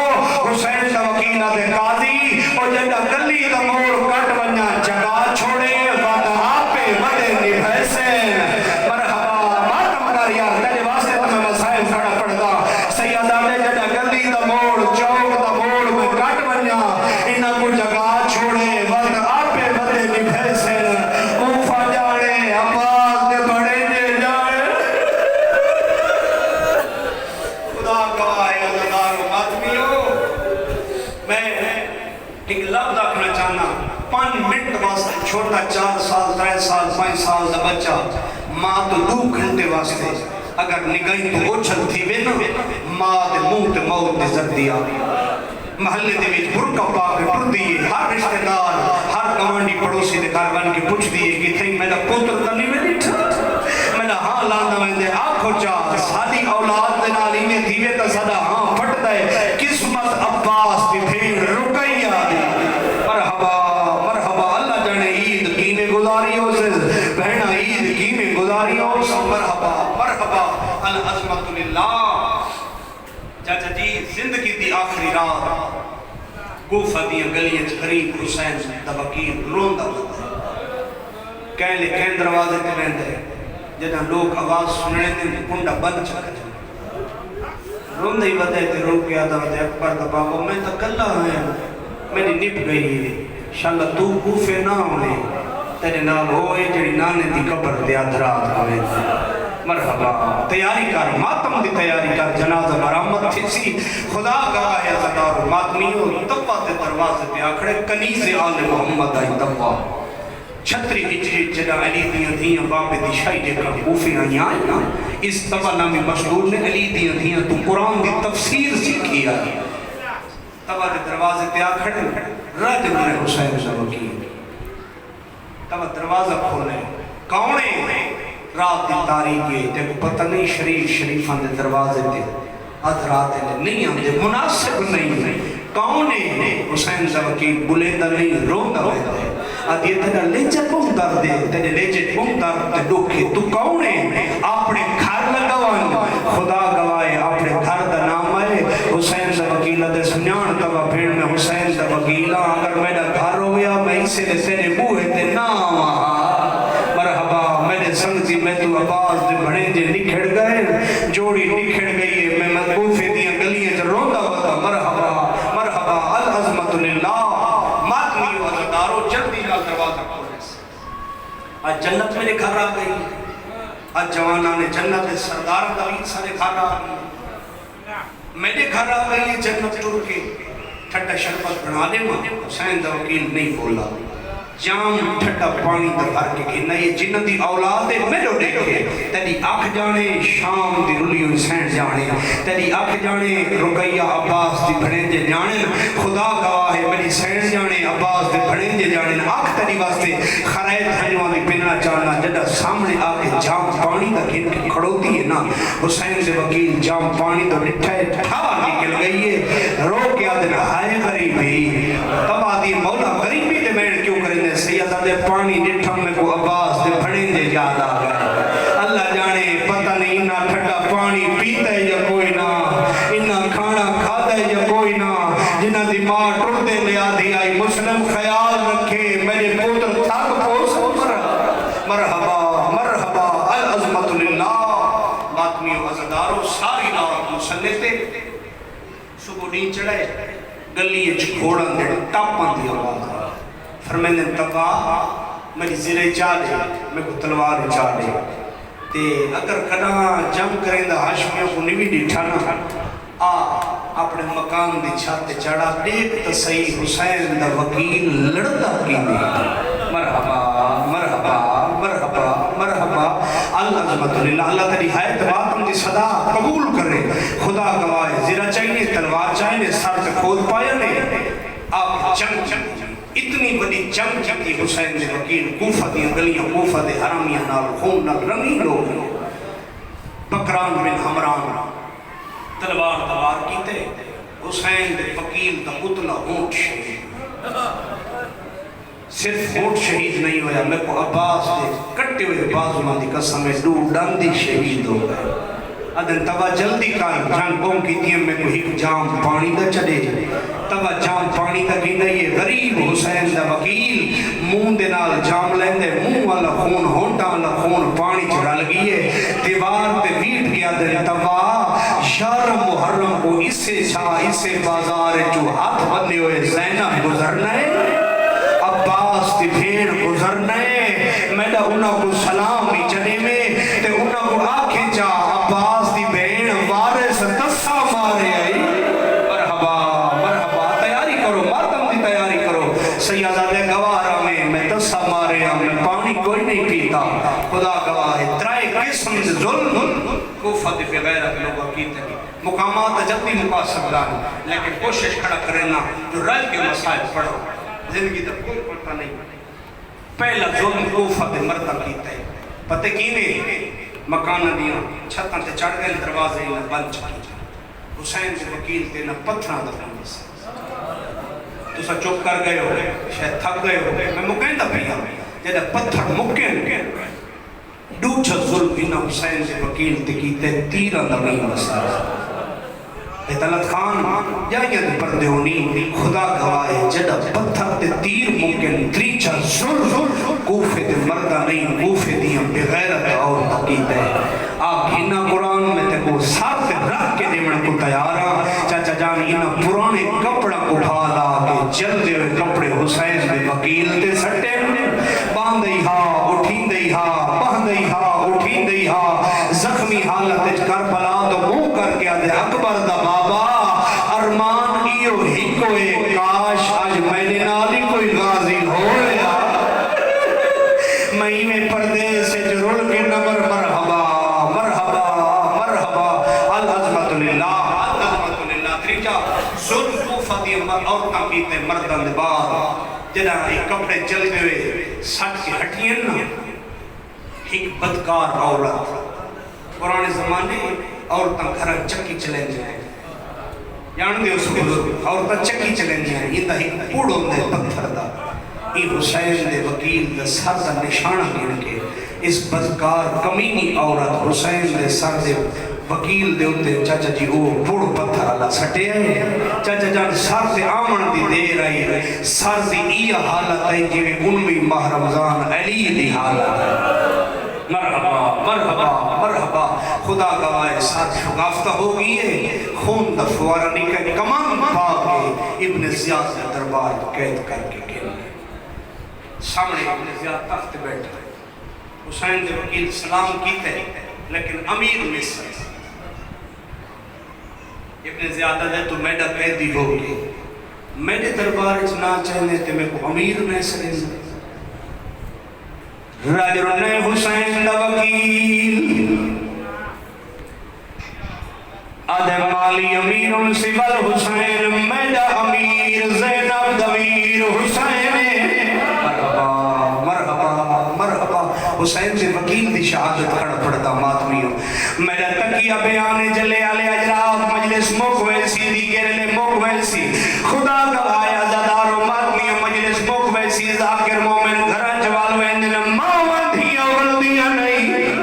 حسین دا وکیل آتے قاضی او جنہ گلی دا موڑ کٹ ونیا جگہ چھوڑے وعدہ آپ پہ ودے نبھیسے مرحبا ماتم کر یار تیرے واسطے تمہیں مسائل کھڑا پڑھتا سیدہ نے جنہ گلی دا موڑ چوک دا موڑ میں کٹ ونیا انہ کو جگہ چھوڑے وعدہ آپ پہ ودے نبھیسے اوفا جانے عباس دے بڑے دے جانے خدا گواہ ہے اللہ ماتمیو میں ایک لفظ آکھنا چاہنا 5 منٹ واسطے چھوٹا 4 سال 3 سال 5 سال دا بچہ ماں تو 2 گھنٹے واسطے اگر نگاہیں تو اچھل تھی بے نا ماں دے منہ تے موت دے زردی آئی محلے دے وچ برکا پاک ٹر دیئے ہر رشتہ دار ہر گوانڈی پڑوسی دے گھر بن کے پوچھ دیئے کہ تھئی میرا پتر تنی میں نہیں تھا میرا ہاں لاندہ میں دے آنکھو چاہ ساری اولاد دے نال انہیں دیوے تا صدا ہاں پھٹ دے قسمت عباس دی بھیڑ رکئی آئی مرحبا مرحبا اللہ جانے عید کینے گزاری ہو سے بہنہ عید کینے گزاری ہو سے مرحبا مرحبا العظمت للہ چاچا جی زندگی دی آخری رات کوفہ دیا گلیاں غریب حسین دا وکیل روندا ہوتا کہنے کہیں دروازے تے رہندے جدہ لوگ آواز سننے دیں کنڈا بند چکا روندا ہی بدے تے رو کے آدھا تے اکبر دا بابا میں تا کلا ہے میری نپ گئی ہے شاءاللہ تو کوفے نہ ہونے تیرے نال ہوئے جڑی نانے دی قبر دے ادھرات ہوئے مرحبا تیاری کر ماتم دی تیاری کر جنازہ مرامت تھی سی خدا گواہ ہے زدار ماتمیوں تبا تے دروازے پہ آکھڑے کنیز آل محمد آئی تبا چھتری ہجری جدا علی دیاں دیاں بابے دی شاہی دے کا کوفی آئی آئی نا اس تبا نامی مشہور نے علی دیاں دیاں تو قرآن دی تفسیر سیکھی آئی تبا دے دروازے پہ آکھڑے رج میں حسین شاہ وکیل تبا دروازہ کھولے کونے رات دی تاریخی تے کو پتہ نہیں شریفاں دے دروازے تے ادھرات نہیں آندے مناسب نہیں کونے حسین شاہ وکیل بلیندہ نہیں روندا ہوتا ہے آدھی تیرا لیجے بہت در دے تیرے لیجے بہت در دے لوکے تو کونے اپنے گھر لگوان خدا گوائے اپنے گھر دا نام آئے حسین دا وکیلہ دے سنیان تبا بھیڑ میں حسین دا وکیلہ اگر میرا گھر ہویا میں اسے دے تیرے بوہے تے نام مرحبا میرے سنگتی میں تو عباس دے بھڑے جے نکھڑ گئے جوڑی نکھڑ گئی ہے میں کوفے دیاں گلیاں جو روندا ہوتا مرحبا مرحبا العظمت للہ ماتمی وزدارو جلدی کا دروازہ کھولے سے آج جنت میرے گھر آ گئی آج جوانہ نے جنت سردار دلید سارے گھر آ گئی میرے گھر آ گئی جنت ٹر کے ٹھٹا شربت بنا دے ماں حسین دا وکیل نہیں بولا جام ٹھٹا پانی دا بھر کے گھنا یہ جنہ دی اولاد میرے دیکھے تیری آنکھ جانے شام دی رلی حسین جانے تیری آنکھ جانے رقیہ عباس دی بھڑیں جے جانے خدا گواہ ہے میری سین جانے عباس دی بھڑیں جے جانے آنکھ تیری واسطے خرائط ہنوان دی پننا چاہنا جدہ سامنے آکے جام پانی دا گھن کے کھڑوتی ہے نا حسین دے وکیل جام پانی دا نٹھائے ٹھا نکل گئی ہے رو کے آدھے ہائے غریبی تب آدھی مولا غریبی دے میں کیوں کریں سیدہ دے پانی نٹھم میں کو عباس دے بھڑیں دے یاد آ گئے اللہ جانے پتہ نہیں انہا ٹھٹا پانی پیتا ہے یا کوئی نہ انہا کھانا کھاتا ہے یا کوئی نہ جنہ دی ماں ٹردے لے آدھی آئی مسلم خیال رکھے میرے پوتر تھاک پوس مرحبا مرحبا العظمت للہ ماتمی و عزدارو ساری رات مسلتے صبح نہیں چڑھائے گلی چھوڑن دے ٹاپاں دی آواز فرمینے تبا میری زیرے چاہے میں کو تلوار چاہے تے اگر کنا جنگ کریں دا ہاشمیوں کو نوی ڈیٹھا نہ اپنے مقام دی چھاتے چڑھا دیکھ تا صحیح حسین دا وکیل لڑتا کی نہیں مرحبا مرحبا مرحبا مرحبا العظمت للہ اللہ تیری حیات باتم دی صدا قبول کرے خدا گواہ زیرہ چاہیے تلوار چاہیے سر سے کھود پایا نہیں آپ جنگ اتنی بڑی جنگ جبتی حسین دے وکیل کوفہ دی گلیاں کوفہ دے حرامیاں نال خون نال رنگی لوگ بکران بن حمران تلوار کیتے حسین دے وکیل دا قتلہ ہونٹ شہید صرف ہونٹ شہید نہیں ہویا میں کو عباس دے کٹے ہوئے بازوان دی قسم میں دو ڈاندی شہید ہو گئے ادن تبا جلدی کائی جان بوں کی دیم میں کوئی ایک جام پانی دا چڑے تبا جام پانی دا گینا یہ غریب حسین دا وکیل مون دے نال جام لیندے مون والا خون ہونٹا والا خون پانی چڑھا لگیے دیوار پہ بیٹ گیا دے تبا شارم محرم کو اسے چھا اسے بازار جو ہاتھ بندے ہوئے زینب گزرنا ہے عباس دی بھیڑ گزرنا ہے میں دا انہوں کو سلام بھی چنے میں تے انہوں کو آنکھیں جا عباس دی بھیڑ وارث تسا مارے آئی مرحبا مرحبا تیاری کرو ماتم دی تیاری کرو سیادہ گوارا میں تسا مارے آئی میں پانی کوئی نہیں پیتا خدا گواہ ہے ترائے قسم ظلم کوفہ دی بغیرت لوگوں کی تھی مقامات جب بھی مقاصد رہا لیکن کوشش کھڑا کرنا جو رج کے مسائل پڑھو زندگی تب کوئی پڑھتا نہیں پہلا ظلم کوفہ دے مرتب کیتا ہے پتہ کینے مکانہ دیا چھتاں تے چڑھ گئے دروازے نہ بند چکی حسین کے وکیل تے نہ پتھراں دا بند سے تو سا چپ کر گئے ہو شاید تھک گئے ہو میں مکیندہ پیا جیدہ پتھر مکین دوچھا ظلم انہا حسین کے وکیل تے کیتے تیرہ نبی مسائل طلعت خان جائیں دے پردے ہونی خدا گواہ جڑا پتھر تے تیر ممکن تریچا زور کوفے تے مردہ نہیں کوفے دیاں بغیرت اور تقید ہے آپ ہینا قرآن میں تے کو ساتھ تے رکھ کے دیمن کو تیارا چاچا جان ہینا پرانے کپڑا کو بھالا کے جل دے ہوئے کپڑے حسین دے وکیل تے سٹے باندھ دئی ہا اٹھین دئی ہا باندھ دئی ہا اٹھین دئی ہا زخمی حالت کربلا تو منہ کر کے آدھے اکبر دا بابا ارمان ایو ہی کوئی کاش آج میں نے نالی کوئی غازی ہویا میں پردے سے جرول کے نمبر مرحبا مرحبا مرحبا العظمت للہ تریجا ظلم کوفہ دی عورتاں کیتے مردان دے بعد جنہاں ایک کپڑے چلتے ہوئے سٹ کے ہٹیاں نا ایک بدکار عورت پرانے زمانے عورتاں گھر چکی چلیں جائیں جان دے اس کو عورتاں چکی چلیں جائیں یہ تا ایک پوڑ ہوندے پتھر دا یہ حسین دے وکیل دے سر دا نشانہ گن کے اس بدکار کمینی عورت حسین دے سر دے وکیل دے ہوتے چاچا جی وہ پوڑ پتھر اللہ سٹے ہیں چاچا جان سر دے آمن دی دیر آئی سر دی ای حالت ہے جویں انوی ماہ رمضان علی دی حالت ہے مرحبا مرحبا مرحبا خدا گواہ ساتھ شگافتہ ہو گئی ہے خون دفوارہ نکل کمان پا کے ابن زیاد کے دربار قید کر کے گئے سامنے ابن زیاد تخت بیٹھا ہے حسین دے وکیل سلام کیتے لیکن امیر مصر ابن زیادہ دے تو میڈا قیدی ہو گئی میڈے دربار اچنا چاہنے تے میں کو امیر مصر راجر نے حسین دا وکیل آدھے مالی امیر سبل حسین میڈا امیر زینب دویر حسین مرحبا مرحبا مرحبا حسین سے وکیل دی شہادت کھڑ پڑتا ماتمیوں میرا تکیہ بیانے جلے آلے اجرات مجلس موک ویسی دی گرلے موک ویسی خدا گواہ عزادار و ماتمیوں مجلس موک ویسی ذاکر مومن گھران جوالو اندن ماوان دھیاں ولدیاں نہیں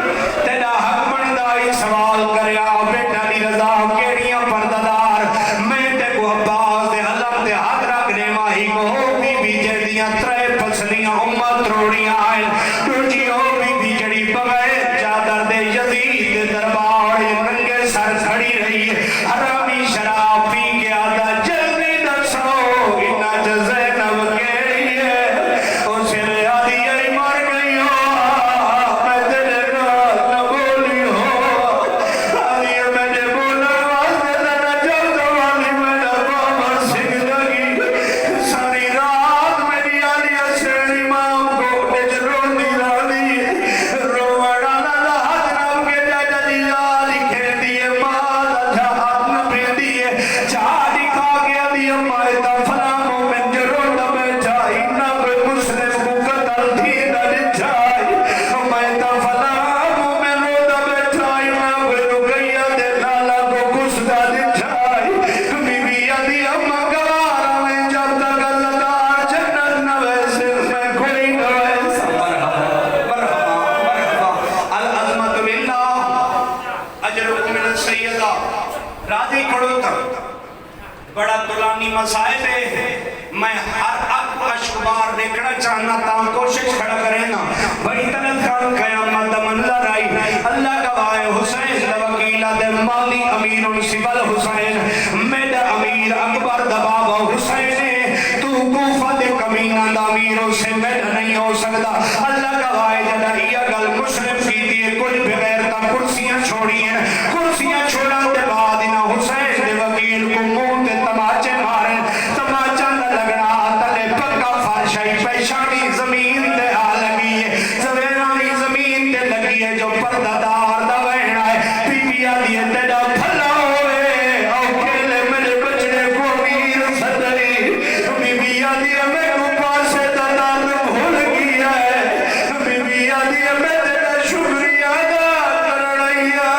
تیڑا حق بندائی سوال کریا بیٹا دی رضا کیڑیاں پرددار میں تے کو عباس دے علم دے ہاتھ رکھ دے ماہی کو بی بی جیدیاں ترے پسلیاں امت روڑیاں آئے ٹوٹی ہو بی بی جڑی بغیر چادر دے یزید دے دربار ننگے سر کھڑی رہی حرامی شراب پی کے آدھا جلدی دسو انہا زینب کیڑی ہے اسے آدھی ای مر گئی ہو میں تیرے نال نہ بولی ہو آدھی میں نے بولا واسطے نہ جلد والی میں نہ بابا سنگ لگی ساری رات میری آلی اسیری ماں کو نج روندی رانی روڑا نہ ہاتھ رام کے جاجا جی آلی کھے دیئے ماں دا ہاتھ نہ پھر دیئے چاڑی کھا گیا دیئے مائتا فلاموں میں جرون میں جائی نہ کوئی مسلم کو قتل تھی نہ جائی مائتا فلاموں میں روڑا میں جائی نہ کوئی رکیہ دے لالا کو گسدہ دے جائی بی بی آدھی امہ گوارا میں جب تک اللہ دار جنت نہ ویسے میں کوئی نہ ویسے مرحبا مرحبا مرحبا العظمت للہ اجرکم من السیدہ راضی کھڑو تک بڑا طولانی مسائل ہے میں ہر اک اشکبار دیکھنا چاہنا تاں کوشش کھڑا کریں نا بڑی طلب خان قیامت منظر آئی اللہ گواہ حسین دا وکیلہ دے مالی امیر سبل حسین میڈا امیر اکبر دا بابا حسین تو کوفہ دے کمینہ دا امیروں سے میڈا نہیں ہو سکتا اللہ گواہ جدا یہ گل مسلم کی دیئے کل بغیر تا کرسیاں چھوڑی ہیں کرسیاں چھوڑا دے بعد انہا حسین دے وکیل کو منہ تے تماچے مارے تماچا نہ لگنا تلے پکا فرشائی پیشانی زمین تے آ لگی ہے زمینانی زمین تے لگی ہے جو پرددار دا بہن آئے بی بی آدھی ہے تیڑا پھلا ہوئے او کھیلے میرے بچنے کو میر صدری بی بی آدھی ہے میں کو پاسے دا نام بھول گیا ہے بی بی آدھی ہے میں تیرا شکریہ دا کرنیا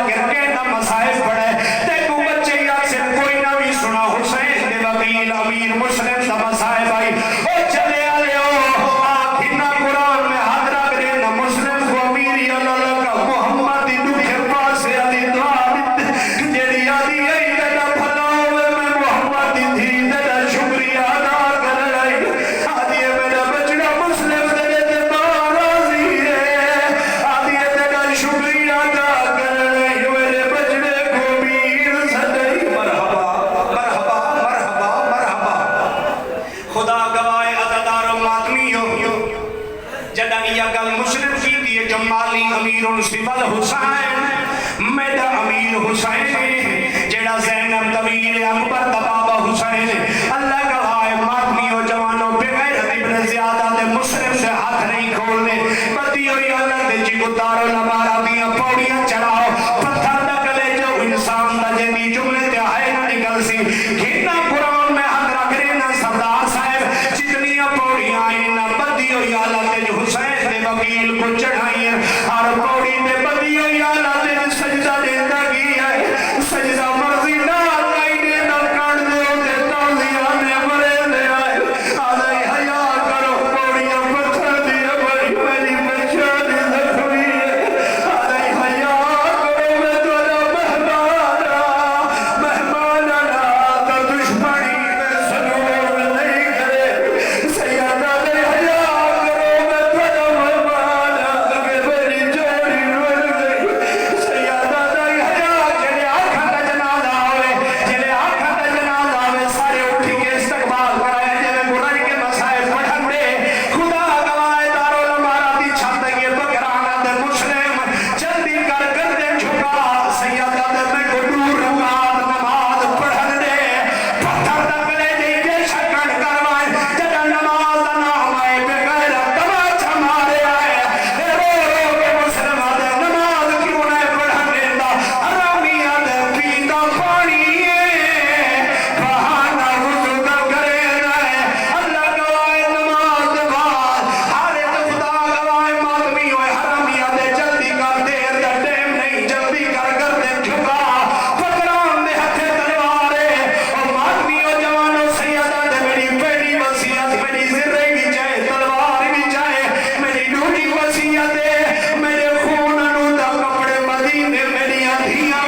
گر کے نہ مسائب پڑھے دیکھو بچے یا سے کوئی نہ بھی سنا حسین دے وکیل امیر مسلم دا مسائب آئی او چلے آلے ہو آخی نہ قرآن میں حد رکھ دے نہ مسلم کو امیر یا اللہ کا محمد دکھے پاس علی دعا جیڑی آدھی ہے دے پھلاوے میں محمد تھی دے شکریہ ادا کر لائی آدھی ہے میرا بچڑا مسلم دے باراضی ہے آدھی ہے دے شکریہ ادا کر لائی میرے بچڑے کو میر سدائی مرحبا مرحبا مرحبا مرحبا خدا گواہ عزادار و ماتمیوں جدہ یہ گل مسلم کی دیئے جمالی امیر سبل حسین میڈا امیر حسین جڑا زینب طویل اکبر دبابا حسین اللہ گواہ ماتمیوں جوانوں بغیر ابن زیادہ دے مسلم سے ہاتھ نہیں کھولنے بدی ہوئی اللہ دے جی گتارو نمارا دیا پوڑیاں چڑھاؤ پتھر نکلے جو انسان دا جنی جملے تے آئے نہ نکل سی کھینا قرآن میں حد رکھ رہنا سردار صاحب جتنی پوڑیاں آئیں نہ بدی ہوئی اللہ دے حسین دے وکیل کو چڑھائی ہے ہر پوڑی دے بدی ہوئی اللہ دے سجدہ دیتا کی ہے سجدہ مرضی نہ آئی دے نہ کان دے ہوتے تازیہ نے مرے دے آئے آدھائی حیاء کرو پوڑیاں پتھر دیا بھائی میری بچہ دی زخمی ہے آدھائی حیاء کرو میں تجھا مہمانا تا دشمنی میں سنور نہیں کرے سیادہ دے حیاء کرو میں تجھا مہمانا کہ میری جوڑی رول گئی سیادہ دے حیاء جلے آنکھا کا جنازہ آوے جلے آنکھا کا جنازہ آوے سارے اٹھی کے استقبال کرائے جلے برائی کے مسائل پڑھن دے خدا گواہ دارو لمارا دی چھت یہ بکرانا دے مسلم جلدی کر دے جھکا سیادہ دے میں کو دور رکات نماز پڑھن دے پتھر دکلے دی کے شکن کروائے جدہ نماز نام آئے بغیر تماچا مارے آئے رو رو کے مسلم دے نماز کیوں نہ پڑھن دیتا حرامیہ دے پیتا پانی بہانہ وضو دا کرے رہے اللہ گواہ نماز دے بعد حالت خدا گواہ ماتمی ہوئے حرامیہ دے جلدی کر دیر دا ٹیم نہیں جلدی کر دے جھکا فکران دے ہتھے تلوارے اور ماتمی ہو جوانوں سیادہ دے میری پہلی وسیعت میری زرے بھی چاہے تلوار بھی چاہے میری ڈوٹی وسیعت ہے میرے خون انو دا کپڑے مدینے میری ادھیاں